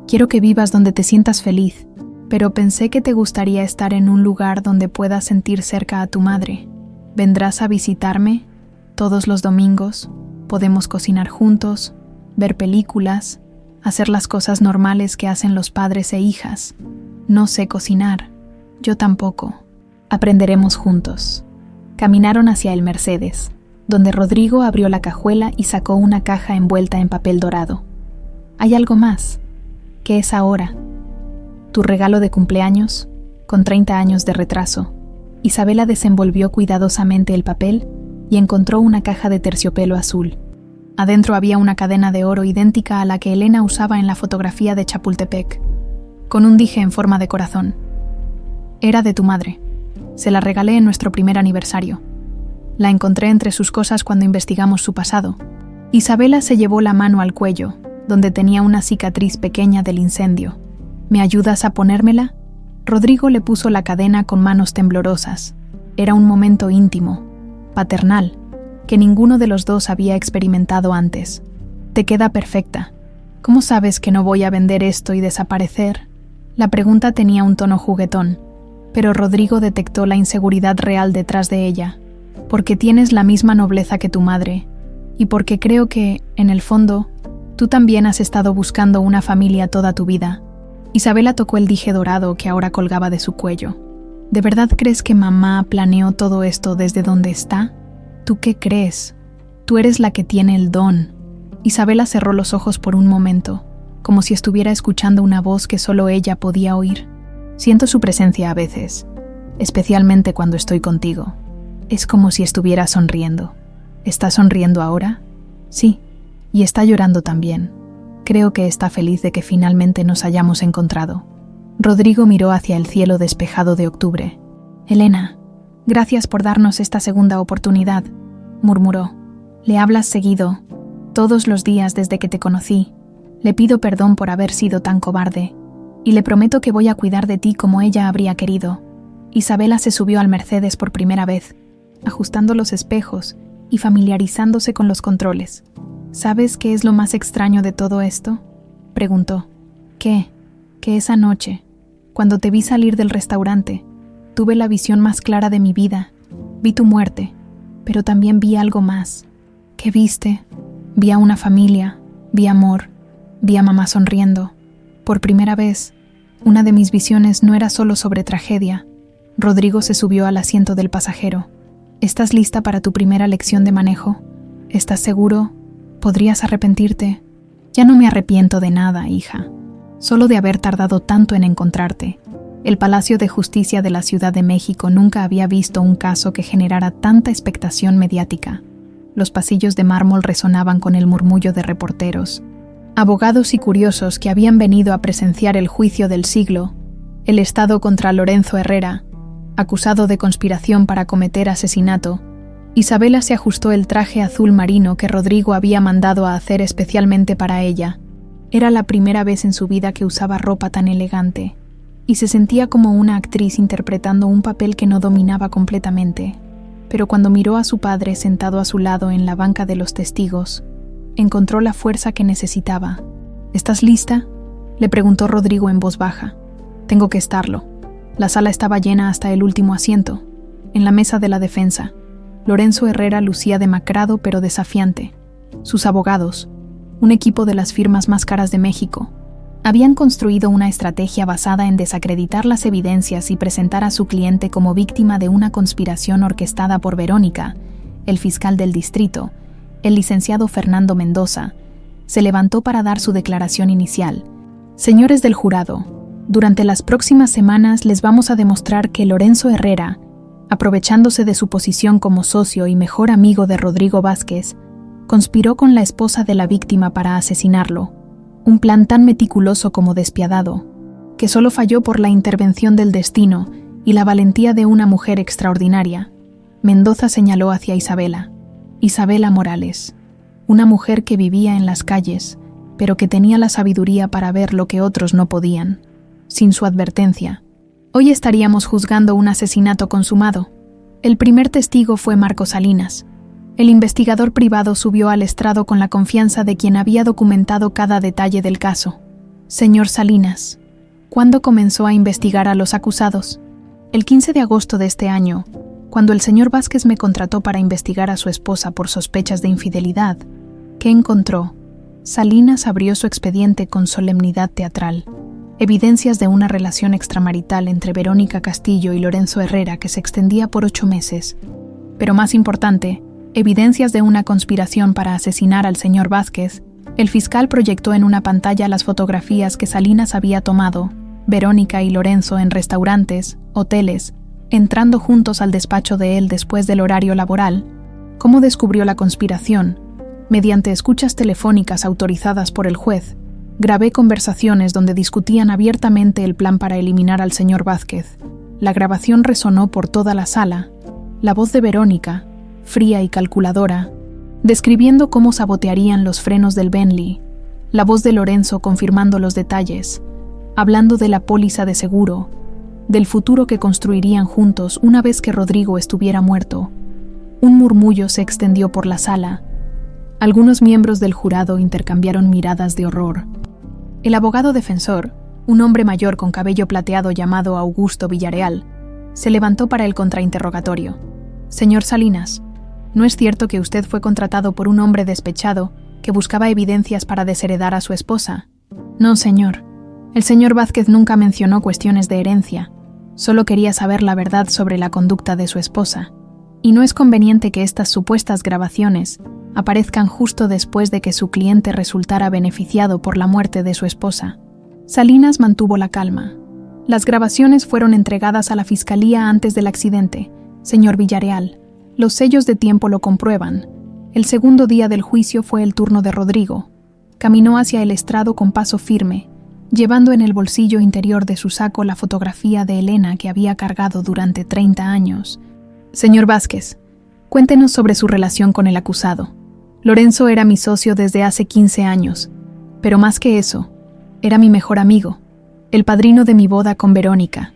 [SPEAKER 1] Quiero que vivas donde te sientas feliz, pero pensé que te gustaría estar en un lugar donde puedas sentir cerca a tu madre. ¿Vendrás a visitarme? Todos los domingos. Podemos cocinar juntos, ver películas, hacer las cosas normales que hacen los padres e hijas. No sé cocinar. Yo tampoco. Aprenderemos juntos». Caminaron hacia el Mercedes, donde Rodrigo abrió la cajuela y sacó una caja envuelta en papel dorado. «Hay algo más. ¿Qué es ahora?». «Tu regalo de cumpleaños, con 30 años de retraso». Isabela desenvolvió cuidadosamente el papel y encontró una caja de terciopelo azul. Adentro había una cadena de oro idéntica a la que Elena usaba en la fotografía de Chapultepec, con un dije en forma de corazón. Era de tu madre. Se la regalé en nuestro primer aniversario. La encontré entre sus cosas cuando investigamos su pasado. Isabela se llevó la mano al cuello, donde tenía una cicatriz pequeña del incendio. ¿Me ayudas a ponérmela? Rodrigo le puso la cadena con manos temblorosas. Era un momento íntimo, paternal, que ninguno de los dos había experimentado antes. Te queda perfecta. ¿Cómo sabes que no voy a vender esto y desaparecer? La pregunta tenía un tono juguetón, pero Rodrigo detectó la inseguridad real detrás de ella. Porque tienes la misma nobleza que tu madre, y porque creo que, en el fondo, tú también has estado buscando una familia toda tu vida. Isabela tocó el dije dorado que ahora colgaba de su cuello. ¿De verdad crees que mamá planeó todo esto desde donde está? ¿Tú qué crees? Tú eres la que tiene el don. Isabela cerró los ojos por un momento, como si estuviera escuchando una voz que solo ella podía oír. Siento su presencia a veces, especialmente cuando estoy contigo. Es como si estuviera sonriendo. ¿Está sonriendo ahora? Sí, y está llorando también. Creo que está feliz de que finalmente nos hayamos encontrado. Rodrigo miró hacia el cielo despejado de octubre. Elena, gracias por darnos esta segunda oportunidad, murmuró. Le hablas seguido, todos los días desde que te conocí. Le pido perdón por haber sido tan cobarde, y le prometo que voy a cuidar de ti como ella habría querido. Isabela se subió al Mercedes por primera vez, ajustando los espejos y familiarizándose con los controles. ¿Sabes qué es lo más extraño de todo esto?, preguntó. ¿Qué? Que esa noche, cuando te vi salir del restaurante, tuve la visión más clara de mi vida. Vi tu muerte, pero también vi algo más. ¿Qué viste? Vi a una familia, vi amor, vi a mamá sonriendo. Por primera vez, una de mis visiones no era solo sobre tragedia. Rodrigo se subió al asiento del pasajero. ¿Estás lista para tu primera lección de manejo? ¿Estás seguro? ¿Podrías arrepentirte? Ya no me arrepiento de nada, hija. Solo de haber tardado tanto en encontrarte. El Palacio de Justicia de la Ciudad de México nunca había visto un caso que generara tanta expectación mediática. Los pasillos de mármol resonaban con el murmullo de reporteros. Abogados y curiosos que habían venido a presenciar el juicio del siglo, el estado contra Lorenzo Herrera, acusado de conspiración para cometer asesinato. Isabela se ajustó el traje azul marino que Rodrigo había mandado a hacer especialmente para ella. Era la primera vez en su vida que usaba ropa tan elegante, y se sentía como una actriz interpretando un papel que no dominaba completamente. Pero cuando miró a su padre sentado a su lado en la banca de los testigos, encontró la fuerza que necesitaba. ¿Estás lista?, le preguntó Rodrigo en voz baja. Tengo que estarlo. La sala estaba llena hasta el último asiento. En la mesa de la defensa, Lorenzo Herrera lucía demacrado pero desafiante. Sus abogados, un equipo de las firmas más caras de México, habían construido una estrategia basada en desacreditar las evidencias y presentar a su cliente como víctima de una conspiración orquestada por Verónica, el fiscal del distrito. El licenciado Fernando Mendoza se levantó para dar su declaración inicial. Señores del jurado, durante las próximas semanas les vamos a demostrar que Lorenzo Herrera, aprovechándose de su posición como socio y mejor amigo de Rodrigo Vázquez, conspiró con la esposa de la víctima para asesinarlo, un plan tan meticuloso como despiadado, que solo falló por la intervención del destino y la valentía de una mujer extraordinaria. Mendoza señaló hacia Isabela. Isabela Morales, una mujer que vivía en las calles, pero que tenía la sabiduría para ver lo que otros no podían. Sin su advertencia, hoy estaríamos juzgando un asesinato consumado. El primer testigo fue Marco Salinas. El investigador privado subió al estrado con la confianza de quien había documentado cada detalle del caso. Señor Salinas, ¿cuándo comenzó a investigar a los acusados? El 15 de agosto de este año, cuando el señor Vázquez me contrató para investigar a su esposa por sospechas de infidelidad. ¿Qué encontró? Salinas abrió su expediente con solemnidad teatral. Evidencias de una relación extramarital entre Verónica Castillo y Lorenzo Herrera que se extendía por 8 meses. Pero más importante, evidencias de una conspiración para asesinar al señor Vázquez. El fiscal proyectó en una pantalla las fotografías que Salinas había tomado, Verónica y Lorenzo en restaurantes, hoteles, entrando juntos al despacho de él después del horario laboral, cómo descubrió la conspiración. Mediante escuchas telefónicas autorizadas por el juez, grabé conversaciones donde discutían abiertamente el plan para eliminar al señor Vázquez. La grabación resonó por toda la sala. La voz de Verónica, fría y calculadora, describiendo cómo sabotearían los frenos del Bentley. La voz de Lorenzo confirmando los detalles, hablando de la póliza de seguro, del futuro que construirían juntos una vez que Rodrigo estuviera muerto. Un murmullo se extendió por la sala. Algunos miembros del jurado intercambiaron miradas de horror. El abogado defensor, un hombre mayor con cabello plateado llamado Augusto Villarreal, se levantó para el contrainterrogatorio. Señor Salinas, ¿no es cierto que usted fue contratado por un hombre despechado que buscaba evidencias para desheredar a su esposa? No, señor. El señor Vázquez nunca mencionó cuestiones de herencia. Solo quería saber la verdad sobre la conducta de su esposa. Y no es conveniente que estas supuestas grabaciones aparezcan justo después de que su cliente resultara beneficiado por la muerte de su esposa. Salinas mantuvo la calma. Las grabaciones fueron entregadas a la fiscalía antes del accidente, señor Villarreal. Los sellos de tiempo lo comprueban. El segundo día del juicio fue el turno de Rodrigo. Caminó hacia el estrado con paso firme, llevando en el bolsillo interior de su saco la fotografía de Elena que había cargado durante 30 años. Señor Vázquez, cuéntenos sobre su relación con el acusado. Lorenzo era mi socio desde hace 15 años, pero más que eso, era mi mejor amigo, el padrino de mi boda con Verónica,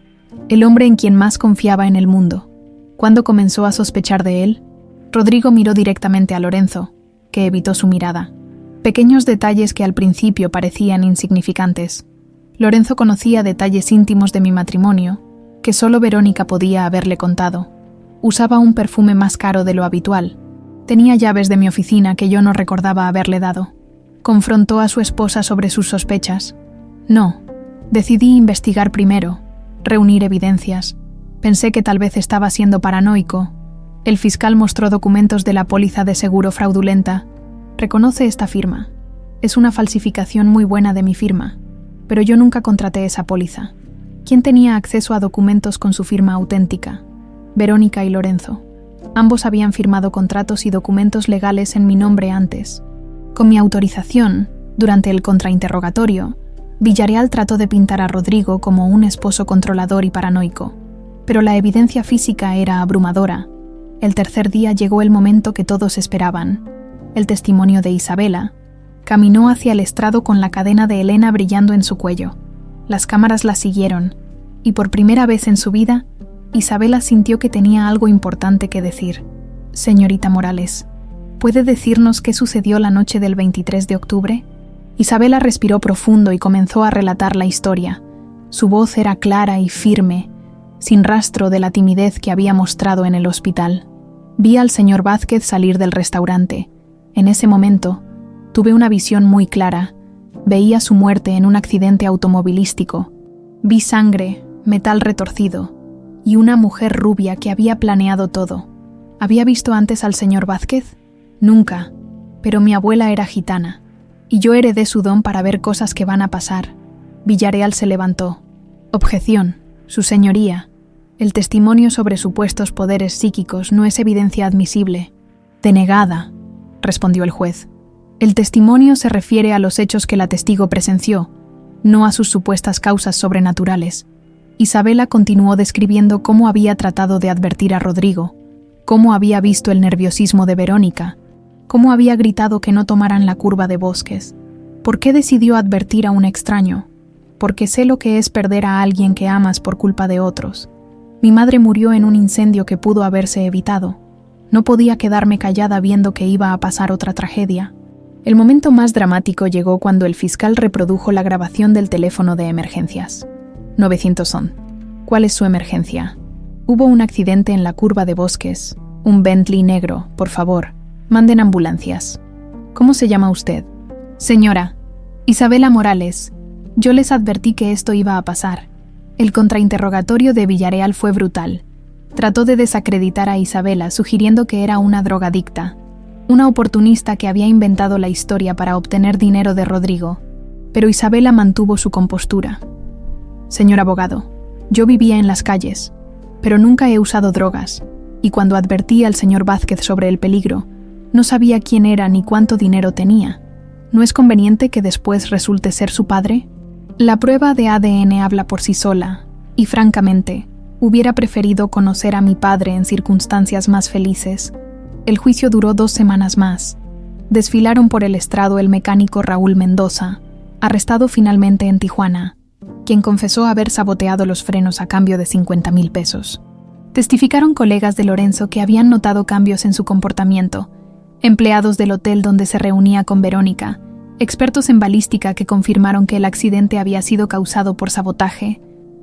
[SPEAKER 1] el hombre en quien más confiaba en el mundo. ¿Cuándo comenzó a sospechar de él? Rodrigo miró directamente a Lorenzo, que evitó su mirada. Pequeños detalles que al principio parecían insignificantes. Lorenzo conocía detalles íntimos de mi matrimonio, que solo Verónica podía haberle contado. Usaba un perfume más caro de lo habitual. Tenía llaves de mi oficina que yo no recordaba haberle dado. ¿Confrontó a su esposa sobre sus sospechas? No. Decidí investigar primero, reunir evidencias. Pensé que tal vez estaba siendo paranoico. El fiscal mostró documentos de la póliza de seguro fraudulenta. Reconoce esta firma. Es una falsificación muy buena de mi firma, pero yo nunca contraté esa póliza. ¿Quién tenía acceso a documentos con su firma auténtica? Verónica y Lorenzo. Ambos habían firmado contratos y documentos legales en mi nombre antes. Con mi autorización, durante el contrainterrogatorio, Villarreal trató de pintar a Rodrigo como un esposo controlador y paranoico, pero la evidencia física era abrumadora. El tercer día llegó el momento que todos esperaban. El testimonio de Isabela. Caminó hacia el estrado con la cadena de Elena brillando en su cuello. Las cámaras la siguieron, y por primera vez en su vida, Isabela sintió que tenía algo importante que decir. Señorita Morales, ¿puede decirnos qué sucedió la noche del 23 de octubre? Isabela respiró profundo y comenzó a relatar la historia. Su voz era clara y firme, sin rastro de la timidez que había mostrado en el hospital. Vi al señor Vázquez salir del restaurante. En ese momento, tuve una visión muy clara. Veía su muerte en un accidente automovilístico. Vi sangre, metal retorcido, y una mujer rubia que había planeado todo. ¿Había visto antes al señor Vázquez? Nunca, pero mi abuela era gitana, y yo heredé su don para ver cosas que van a pasar. Villarreal se levantó. Objeción, su señoría. El testimonio sobre supuestos poderes psíquicos no es evidencia admisible. Denegada, respondió el juez. El testimonio se refiere a los hechos que la testigo presenció, no a sus supuestas causas sobrenaturales. Isabela continuó describiendo cómo había tratado de advertir a Rodrigo, cómo había visto el nerviosismo de Verónica, cómo había gritado que no tomaran la curva de Bosques. ¿Por qué decidió advertir a un extraño? Porque sé lo que es perder a alguien que amas por culpa de otros. Mi madre murió en un incendio que pudo haberse evitado. No podía quedarme callada viendo que iba a pasar otra tragedia. El momento más dramático llegó cuando el fiscal reprodujo la grabación del teléfono de emergencias. 911. ¿Cuál es su emergencia? Hubo un accidente en la curva de Bosques. Un Bentley negro, por favor. Manden ambulancias. ¿Cómo se llama usted? Señora, Isabela Morales. Yo les advertí que esto iba a pasar. El contrainterrogatorio de Villarreal fue brutal. Trató de desacreditar a Isabela, sugiriendo que era una drogadicta, una oportunista que había inventado la historia para obtener dinero de Rodrigo. Pero Isabela mantuvo su compostura. Señor abogado, yo vivía en las calles. pero nunca he usado drogas, y cuando advertí al señor Vázquez sobre el peligro, no sabía quién era ni cuánto dinero tenía. ¿No es conveniente que después resulte ser su padre? La prueba de ADN habla por sí sola, y francamente, hubiera preferido conocer a mi padre en circunstancias más felices. El juicio duró 2 semanas más. Desfilaron por el estrado el mecánico Raúl Mendoza, arrestado finalmente en Tijuana, quien confesó haber saboteado los frenos a cambio de 50,000 pesos. Testificaron colegas de Lorenzo que habían notado cambios en su comportamiento, empleados del hotel donde se reunía con Verónica, expertos en balística que confirmaron que el accidente había sido causado por sabotaje.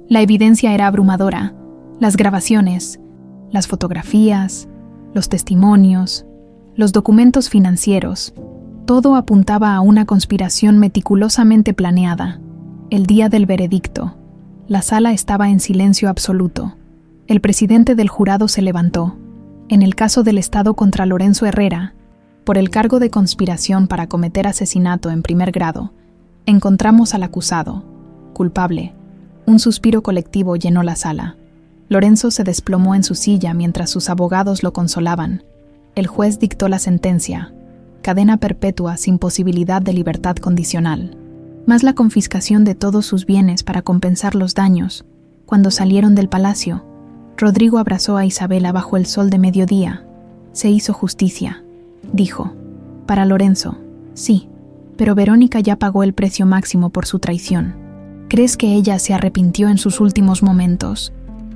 [SPEAKER 1] La evidencia era abrumadora: las grabaciones, las fotografías, los testimonios, los documentos financieros. Todo apuntaba a una conspiración meticulosamente planeada. El día del veredicto, la sala estaba en silencio absoluto. El presidente del jurado se levantó. En el caso del Estado contra Lorenzo Herrera, por el cargo de conspiración para cometer asesinato en primer grado, encontramos al acusado, culpable. Un suspiro colectivo llenó la sala. Lorenzo se desplomó en su silla mientras sus abogados lo consolaban. El juez dictó la sentencia: cadena perpetua sin posibilidad de libertad condicional, más la confiscación de todos sus bienes para compensar los daños. Cuando salieron del palacio, Rodrigo abrazó a Isabela bajo el sol de mediodía. Se hizo justicia, dijo. Para Lorenzo, sí, pero Verónica ya pagó el precio máximo por su traición. ¿Crees que ella se arrepintió en sus últimos momentos?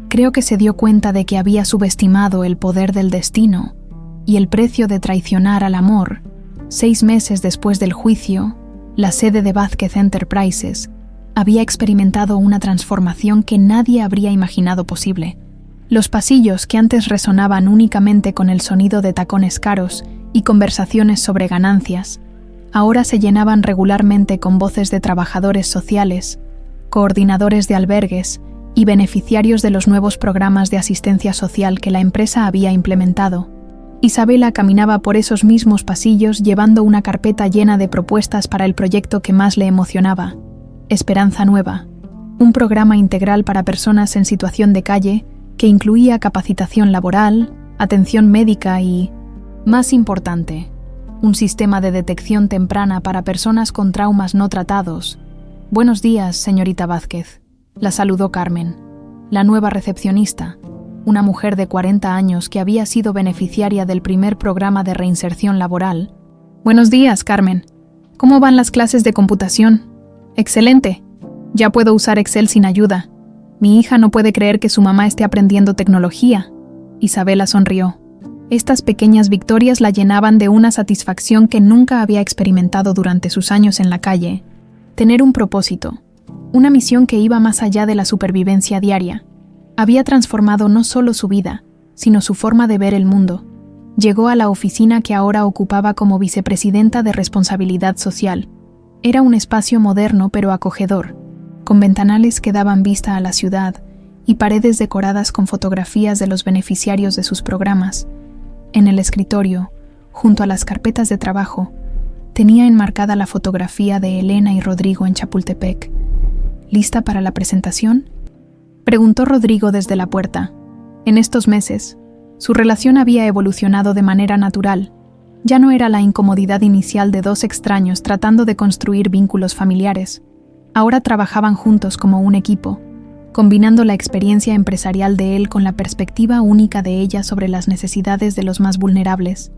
[SPEAKER 1] Creo que se dio cuenta de que había subestimado el poder del destino y el precio de traicionar al amor. 6 meses después del juicio, la sede de Vázquez Enterprises había experimentado una transformación que nadie habría imaginado posible. Los pasillos, que antes resonaban únicamente con el sonido de tacones caros y conversaciones sobre ganancias, ahora se llenaban regularmente con voces de trabajadores sociales, coordinadores de albergues y beneficiarios de los nuevos programas de asistencia social que la empresa había implementado. Isabela caminaba por esos mismos pasillos llevando una carpeta llena de propuestas para el proyecto que más le emocionaba: Esperanza Nueva, un programa integral para personas en situación de calle que incluía capacitación laboral, atención médica y, más importante, un sistema de detección temprana para personas con traumas no tratados. Buenos días, señorita Vázquez, la saludó Carmen, la nueva recepcionista, una mujer de 40 años que había sido beneficiaria del primer programa de reinserción laboral. Buenos días, Carmen. ¿Cómo van las clases de computación? Excelente. Ya puedo usar Excel sin ayuda. Mi hija no puede creer que su mamá esté aprendiendo tecnología. Isabela sonrió. Estas pequeñas victorias la llenaban de una satisfacción que nunca había experimentado durante sus años en la calle. Tener un propósito, una misión que iba más allá de la supervivencia diaria, había transformado no solo su vida, sino su forma de ver el mundo. Llegó a la oficina que ahora ocupaba como vicepresidenta de Responsabilidad Social. Era un espacio moderno pero acogedor, con ventanales que daban vista a la ciudad y paredes decoradas con fotografías de los beneficiarios de sus programas. En el escritorio, junto a las carpetas de trabajo, tenía enmarcada la fotografía de Elena y Rodrigo en Chapultepec. ¿Lista para la presentación?, preguntó Rodrigo desde la puerta. En estos meses, su relación había evolucionado de manera natural. Ya no era la incomodidad inicial de 2 extraños tratando de construir vínculos familiares. Ahora trabajaban juntos como un equipo, combinando la experiencia empresarial de él con la perspectiva única de ella sobre las necesidades de los más vulnerables.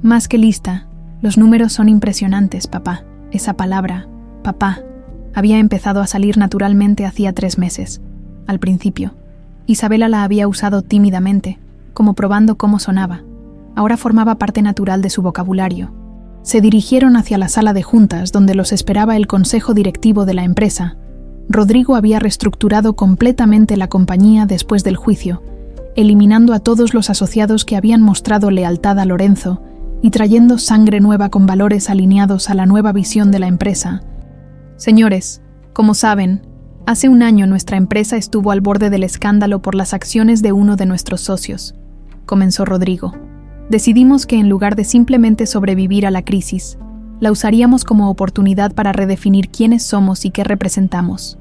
[SPEAKER 1] Más que lista, los números son impresionantes, papá. Esa palabra, papá, había empezado a salir naturalmente hacía 3 meses. Al principio, Isabela la había usado tímidamente, como probando cómo sonaba. Ahora formaba parte natural de su vocabulario. Se dirigieron hacia la sala de juntas donde los esperaba el consejo directivo de la empresa. Rodrigo había reestructurado completamente la compañía después del juicio, eliminando a todos los asociados que habían mostrado lealtad a Lorenzo y trayendo sangre nueva con valores alineados a la nueva visión de la empresa. Señores, como saben, hace 1 año nuestra empresa estuvo al borde del escándalo por las acciones de uno de nuestros socios, comenzó Rodrigo. Decidimos que en lugar de simplemente sobrevivir a la crisis, la usaríamos como oportunidad para redefinir quiénes somos y qué representamos.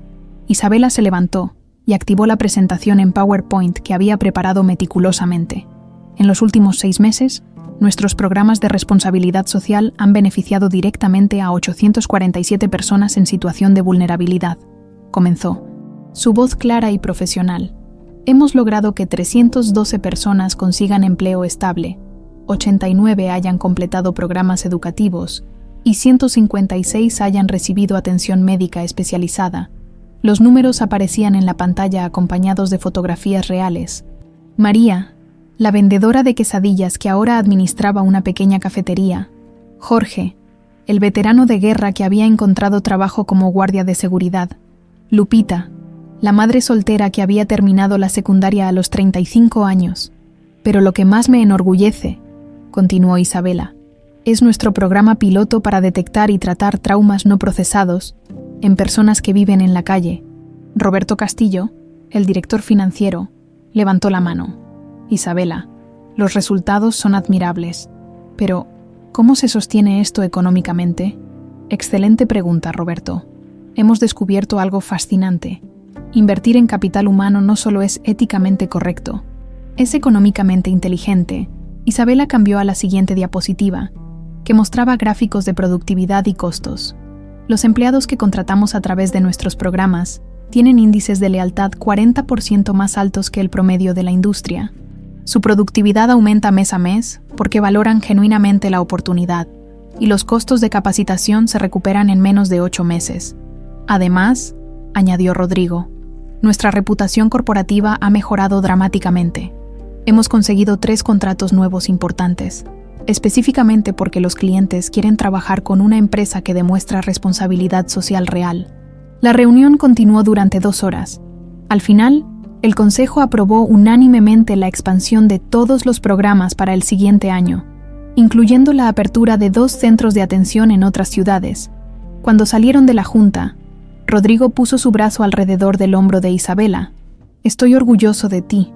[SPEAKER 1] Isabela se levantó, y activó la presentación en PowerPoint que había preparado meticulosamente. En los últimos 6 meses, nuestros programas de responsabilidad social han beneficiado directamente a 847 personas en situación de vulnerabilidad. Comenzó. Su voz clara y profesional. Hemos logrado que 312 personas consigan empleo estable, 89 hayan completado programas educativos y 156 hayan recibido atención médica especializada. Los números aparecían en la pantalla acompañados de fotografías reales. María, la vendedora de quesadillas que ahora administraba una pequeña cafetería. Jorge, el veterano de guerra que había encontrado trabajo como guardia de seguridad. Lupita, la madre soltera que había terminado la secundaria a los 35 años. Pero lo que más me enorgullece, continuó Isabela, es nuestro programa piloto para detectar y tratar traumas no procesados en personas que viven en la calle. Roberto Castillo, el director financiero, levantó la mano. Isabela, los resultados son admirables. Pero, ¿cómo se sostiene esto económicamente? Excelente pregunta, Roberto. Hemos descubierto algo fascinante. Invertir en capital humano no solo es éticamente correcto, es económicamente inteligente. Isabela cambió a la siguiente diapositiva, que mostraba gráficos de productividad y costos. Los empleados que contratamos a través de nuestros programas tienen índices de lealtad 40% más altos que el promedio de la industria. Su productividad aumenta mes a mes porque valoran genuinamente la oportunidad, y los costos de capacitación se recuperan en menos de 8 meses. Además, añadió Rodrigo, nuestra reputación corporativa ha mejorado dramáticamente. Hemos conseguido 3 contratos nuevos importantes, específicamente porque los clientes quieren trabajar con una empresa que demuestra responsabilidad social real. La reunión continuó durante 2 horas. Al final, el Consejo aprobó unánimemente la expansión de todos los programas para el siguiente año, incluyendo la apertura de 2 centros de atención en otras ciudades. Cuando salieron de la junta, Rodrigo puso su brazo alrededor del hombro de Isabela. Estoy orgulloso de ti.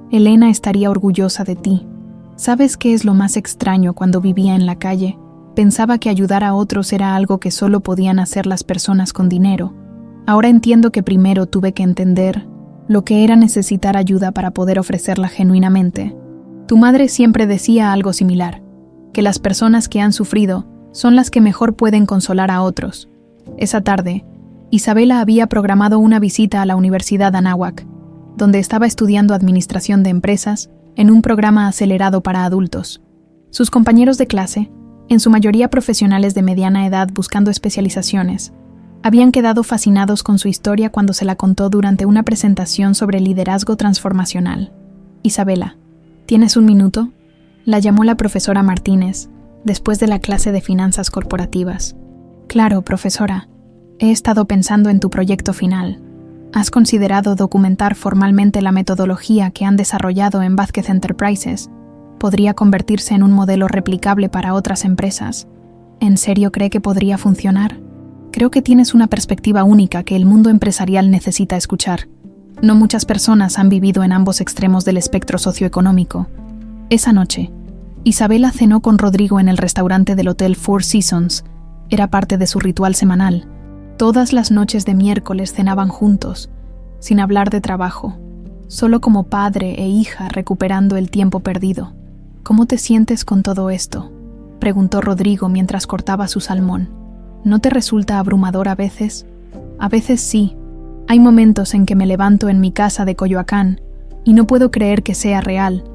[SPEAKER 1] Elena estaría orgullosa de ti. ¿Sabes qué es lo más extraño cuando vivía en la calle? Pensaba que ayudar a otros era algo que solo podían hacer las personas con dinero. Ahora entiendo que primero tuve que entender lo que era necesitar ayuda para poder ofrecerla genuinamente. Tu madre siempre decía algo similar, que las personas que han sufrido son las que mejor pueden consolar a otros. Esa tarde, Isabela había programado una visita a la Universidad Anáhuac, donde estaba estudiando administración de empresas en un programa acelerado para adultos. Sus compañeros de clase, en su mayoría profesionales de mediana edad buscando especializaciones, habían quedado fascinados con su historia cuando se la contó durante una presentación sobre liderazgo transformacional. Isabela, ¿tienes un minuto? La llamó la profesora Martínez, después de la clase de finanzas corporativas. Claro, profesora. He estado pensando en tu proyecto final. ¿Has considerado documentar formalmente la metodología que han desarrollado en Vázquez Enterprises? Podría convertirse en un modelo replicable para otras empresas. ¿En serio cree que podría funcionar? Creo que tienes una perspectiva única que el mundo empresarial necesita escuchar. No muchas personas han vivido en ambos extremos del espectro socioeconómico. Esa noche, Isabela cenó con Rodrigo en el restaurante del Hotel Four Seasons. Era parte de su ritual semanal. Todas las noches de miércoles cenaban juntos, sin hablar de trabajo, solo como padre e hija recuperando el tiempo perdido. ¿Cómo te sientes con todo esto?, preguntó Rodrigo mientras cortaba su salmón. ¿No te resulta abrumador a veces? A veces sí. Hay momentos en que me levanto en mi casa de Coyoacán y no puedo creer que sea real,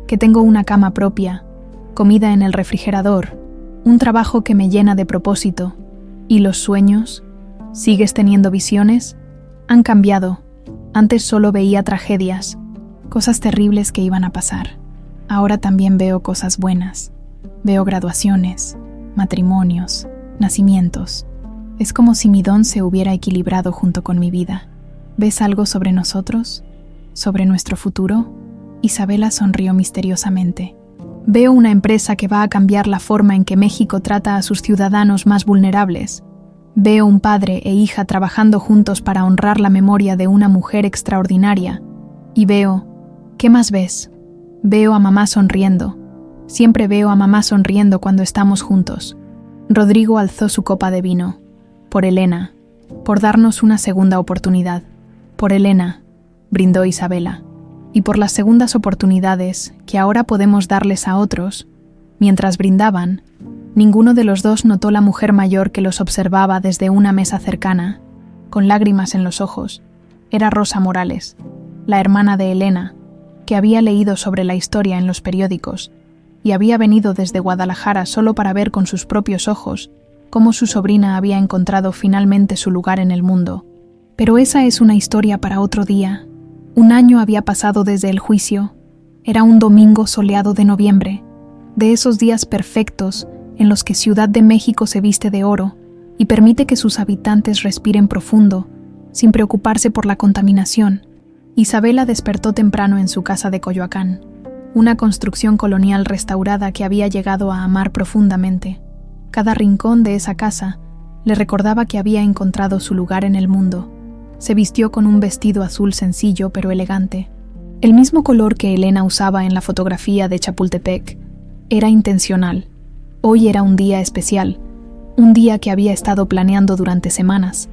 [SPEAKER 1] que tengo una cama propia, comida en el refrigerador, un trabajo que me llena de propósito. ¿Y los sueños? ¿Sigues teniendo visiones? Han cambiado. Antes solo veía tragedias, cosas terribles que iban a pasar. Ahora también veo cosas buenas. Veo graduaciones, matrimonios, nacimientos. Es como si mi don se hubiera equilibrado junto con mi vida. ¿Ves algo sobre nosotros? ¿Sobre nuestro futuro? Isabela sonrió misteriosamente. Veo una empresa que va a cambiar la forma en que México trata a sus ciudadanos más vulnerables. Veo un padre e hija trabajando juntos para honrar la memoria de una mujer extraordinaria. Y veo... ¿Qué más ves? Veo a mamá sonriendo. Siempre veo a mamá sonriendo cuando estamos juntos. Rodrigo alzó su copa de vino. Por Elena. Por darnos una segunda oportunidad. Por Elena. brindó Isabela, y por las segundas oportunidades que ahora podemos darles a otros. Mientras brindaban, ninguno de los dos notó la mujer mayor que los observaba desde una mesa cercana, con lágrimas en los ojos. Era Rosa Morales, la hermana de Elena, que había leído sobre la historia en los periódicos y había venido desde Guadalajara solo para ver con sus propios ojos cómo su sobrina había encontrado finalmente su lugar en el mundo. Pero esa es una historia para otro día. Un año había pasado desde el juicio. Era un domingo soleado de noviembre, de esos días perfectos en los que Ciudad de México se viste de oro y permite que sus habitantes respiren profundo, sin preocuparse por la contaminación. Isabela despertó temprano en su casa de Coyoacán, una construcción colonial restaurada que había llegado a amar profundamente. Cada rincón de esa casa le recordaba que había encontrado su lugar en el mundo. Se vistió con un vestido azul sencillo pero elegante, el mismo color que Elena usaba en la fotografía de Chapultepec. Era intencional. Hoy era un día especial, un día que había estado planeando durante semanas.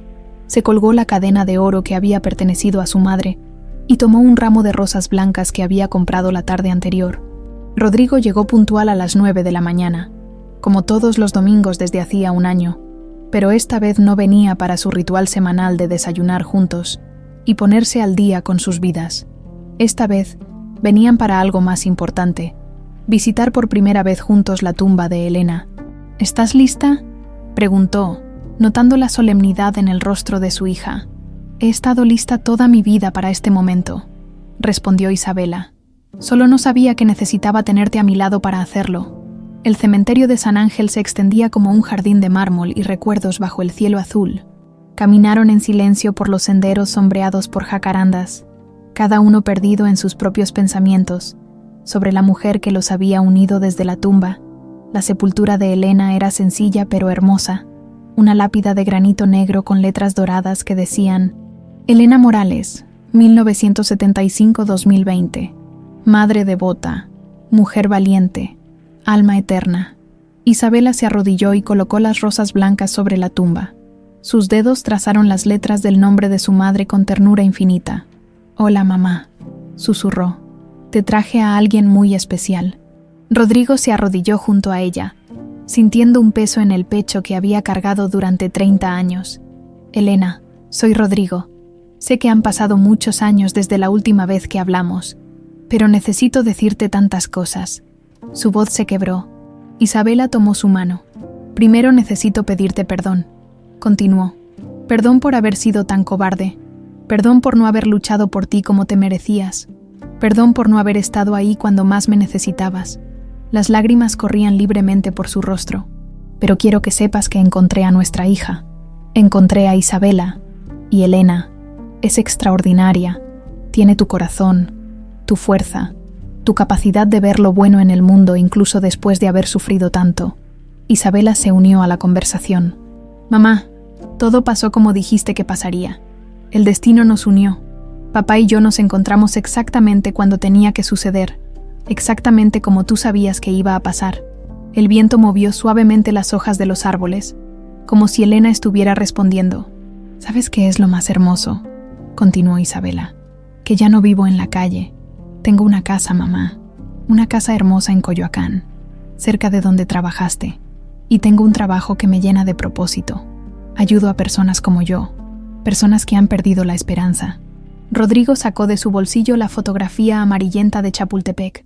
[SPEAKER 1] Se colgó la cadena de oro que había pertenecido a su madre y tomó un ramo de rosas blancas que había comprado la tarde anterior. Rodrigo llegó puntual a las 9 de la mañana, como todos los domingos desde hacía un año, pero esta vez no venía para su ritual semanal de desayunar juntos y ponerse al día con sus vidas. Esta vez venían para algo más importante: visitar por primera vez juntos la tumba de Elena. ¿Estás lista?, preguntó, notando la solemnidad en el rostro de su hija. He estado lista toda mi vida para este momento, respondió Isabela. Solo no sabía que necesitaba tenerte a mi lado para hacerlo. El cementerio de San Ángel se extendía como un jardín de mármol y recuerdos bajo el cielo azul. Caminaron en silencio por los senderos sombreados por jacarandas, cada uno perdido en sus propios pensamientos sobre la mujer que los había unido desde la tumba. La sepultura de Elena era sencilla pero hermosa, una lápida de granito negro con letras doradas que decían: Elena Morales, 1975-2020, madre devota, mujer valiente, alma eterna. Isabela se arrodilló y colocó las rosas blancas sobre la tumba. Sus dedos trazaron las letras del nombre de su madre con ternura infinita. Hola, mamá, susurró. Te traje a alguien muy especial. Rodrigo se arrodilló junto a ella, sintiendo un peso en el pecho que había cargado durante 30 años. Elena, soy Rodrigo. Sé que han pasado muchos años desde la última vez que hablamos, pero necesito decirte tantas cosas. Su voz se quebró. Isabela tomó su mano. Primero necesito pedirte perdón, continuó. Perdón por haber sido tan cobarde. Perdón por no haber luchado por ti como te merecías. Perdón por no haber estado ahí cuando más me necesitabas. Las lágrimas corrían libremente por su rostro. Pero quiero que sepas que encontré a nuestra hija. Encontré a Isabela. Y Elena es extraordinaria. Tiene tu corazón, tu fuerza, tu capacidad de ver lo bueno en el mundo incluso después de haber sufrido tanto. Isabela se unió a la conversación. Mamá, todo pasó como dijiste que pasaría. El destino nos unió. Papá y yo nos encontramos exactamente cuando tenía que suceder, exactamente como tú sabías que iba a pasar. El viento movió suavemente las hojas de los árboles, como si Elena estuviera respondiendo. ¿Sabes qué es lo más hermoso?, continuó Isabela. Que ya no vivo en la calle. Tengo una casa, mamá. Una casa hermosa en Coyoacán, cerca de donde trabajaste. Y tengo un trabajo que me llena de propósito. Ayudo a personas como yo, personas que han perdido la esperanza. Rodrigo sacó de su bolsillo la fotografía amarillenta de Chapultepec.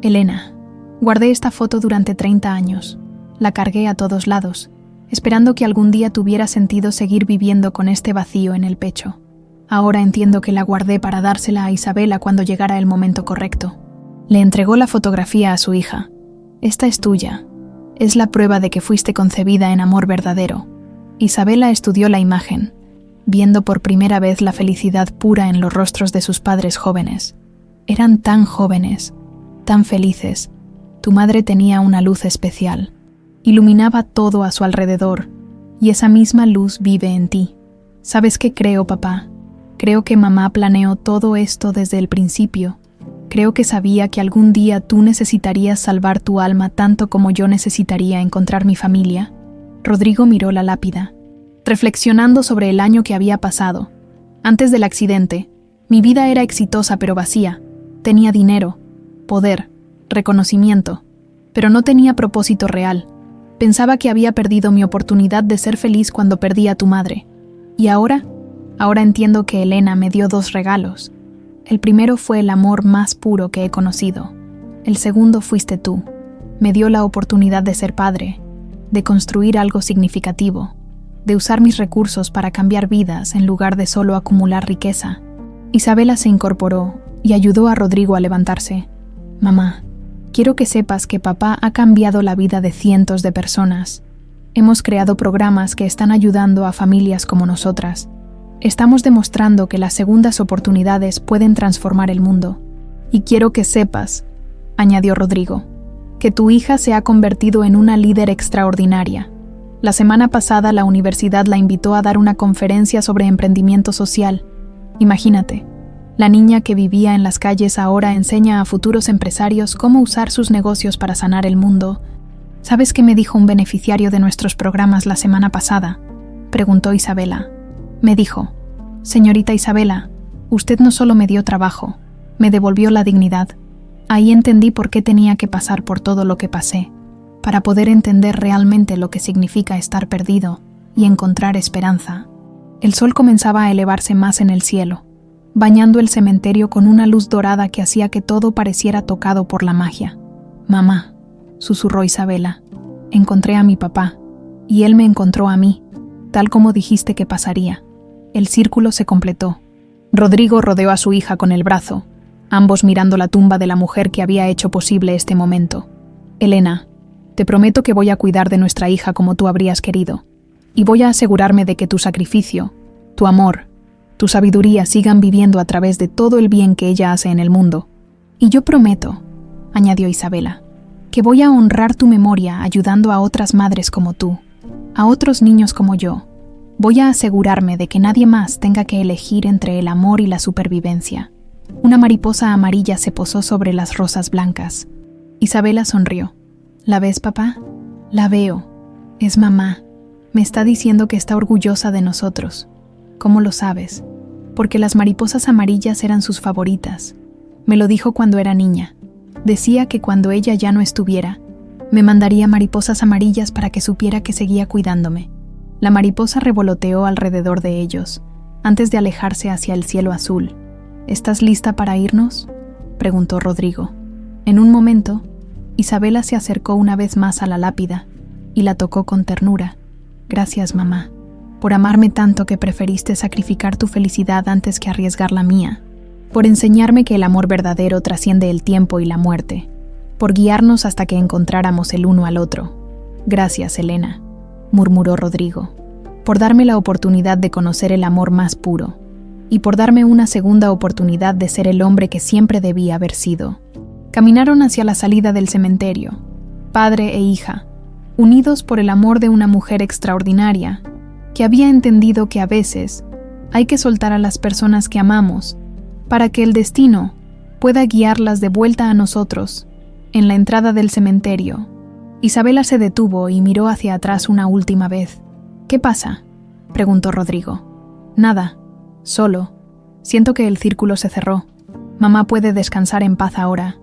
[SPEAKER 1] Elena, guardé esta foto durante 30 años. La cargué a todos lados, esperando que algún día tuviera sentido seguir viviendo con este vacío en el pecho. Ahora entiendo que la guardé para dársela a Isabela cuando llegara el momento correcto. Le entregó la fotografía a su hija. Esta es tuya. Es la prueba de que fuiste concebida en amor verdadero. Isabela estudió la imagen, viendo por primera vez la felicidad pura en los rostros de sus padres jóvenes. Eran tan jóvenes, tan felices. Tu madre tenía una luz especial. Iluminaba todo a su alrededor, y esa misma luz vive en ti. ¿Sabes qué creo, papá? Creo que mamá planeó todo esto desde el principio. Creo que sabía que algún día tú necesitarías salvar tu alma tanto como yo necesitaría encontrar mi familia. Rodrigo miró la lápida, reflexionando sobre el año que había pasado. Antes del accidente, Mi vida era exitosa pero vacía. Tenía dinero, poder, reconocimiento, pero no tenía propósito real. Pensaba que había perdido mi oportunidad de ser feliz cuando perdí a tu madre. ¿Y ahora? Ahora entiendo que Elena me dio 2 regalos. El primero fue el amor más puro que he conocido. El segundo fuiste tú. Me dio la oportunidad de ser padre, de construir algo significativo, de usar mis recursos para cambiar vidas en lugar de solo acumular riqueza. Isabela se incorporó y ayudó a Rodrigo a levantarse. Mamá, quiero que sepas que papá ha cambiado la vida de cientos de personas. Hemos creado programas que están ayudando a familias como nosotras. Estamos demostrando que las segundas oportunidades pueden transformar el mundo. Y quiero que sepas, añadió Rodrigo, que tu hija se ha convertido en una líder extraordinaria. La semana pasada la universidad la invitó a dar una conferencia sobre emprendimiento social. Imagínate, la niña que vivía en las calles ahora enseña a futuros empresarios cómo usar sus negocios para sanar el mundo. ¿Sabes qué me dijo un beneficiario de nuestros programas la semana pasada?, preguntó Isabela. Me dijo: señorita Isabela, usted no solo me dio trabajo, me devolvió la dignidad. Ahí entendí por qué tenía que pasar por todo lo que pasé, para poder entender realmente lo que significa estar perdido y encontrar esperanza. El sol comenzaba a elevarse más en el cielo, bañando el cementerio con una luz dorada que hacía que todo pareciera tocado por la magia. Mamá, susurró Isabela, encontré a mi papá, y él me encontró a mí, tal como dijiste que pasaría. El círculo se completó. Rodrigo rodeó a su hija con el brazo, ambos mirando la tumba de la mujer que había hecho posible este momento. Elena, te prometo que voy a cuidar de nuestra hija como tú habrías querido, y voy a asegurarme de que tu sacrificio, tu amor, tu sabiduría sigan viviendo a través de todo el bien que ella hace en el mundo. Y yo prometo, añadió Isabela, que voy a honrar tu memoria ayudando a otras madres como tú, a otros niños como yo. Voy a asegurarme de que nadie más tenga que elegir entre el amor y la supervivencia. Una mariposa amarilla se posó sobre las rosas blancas. Isabela sonrió. ¿La ves, papá? La veo. Es mamá. Me está diciendo que está orgullosa de nosotros. ¿Cómo lo sabes? Porque las mariposas amarillas eran sus favoritas. Me lo dijo cuando era niña. Decía que cuando ella ya no estuviera, me mandaría mariposas amarillas para que supiera que seguía cuidándome. La mariposa revoloteó alrededor de ellos, antes de alejarse hacia el cielo azul. ¿Estás lista para irnos?, preguntó Rodrigo. En un momento, Isabela se acercó una vez más a la lápida y la tocó con ternura. Gracias, mamá, por amarme tanto que preferiste sacrificar tu felicidad antes que arriesgar la mía, por enseñarme que el amor verdadero trasciende el tiempo y la muerte, por guiarnos hasta que encontráramos el uno al otro. Gracias, Elena, murmuró Rodrigo, por darme la oportunidad de conocer el amor más puro, y por darme una segunda oportunidad de ser el hombre que siempre debía haber sido. Caminaron hacia la salida del cementerio, padre e hija, unidos por el amor de una mujer extraordinaria, que había entendido que a veces hay que soltar a las personas que amamos para que el destino pueda guiarlas de vuelta a nosotros. En la entrada del cementerio, Isabela se detuvo y miró hacia atrás una última vez. ¿Qué pasa?, preguntó Rodrigo. Nada, solo. Siento que el círculo se cerró. Mamá puede descansar en paz ahora.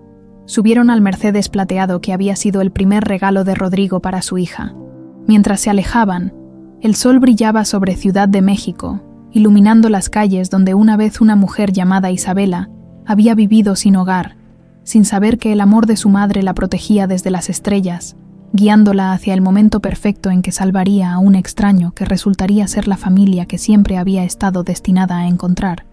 [SPEAKER 1] Subieron al Mercedes plateado que había sido el primer regalo de Rodrigo para su hija. Mientras se alejaban, el sol brillaba sobre Ciudad de México, iluminando las calles donde una vez una mujer llamada Isabela había vivido sin hogar, sin saber que el amor de su madre la protegía desde las estrellas, guiándola hacia el momento perfecto en que salvaría a un extraño que resultaría ser la familia que siempre había estado destinada a encontrar.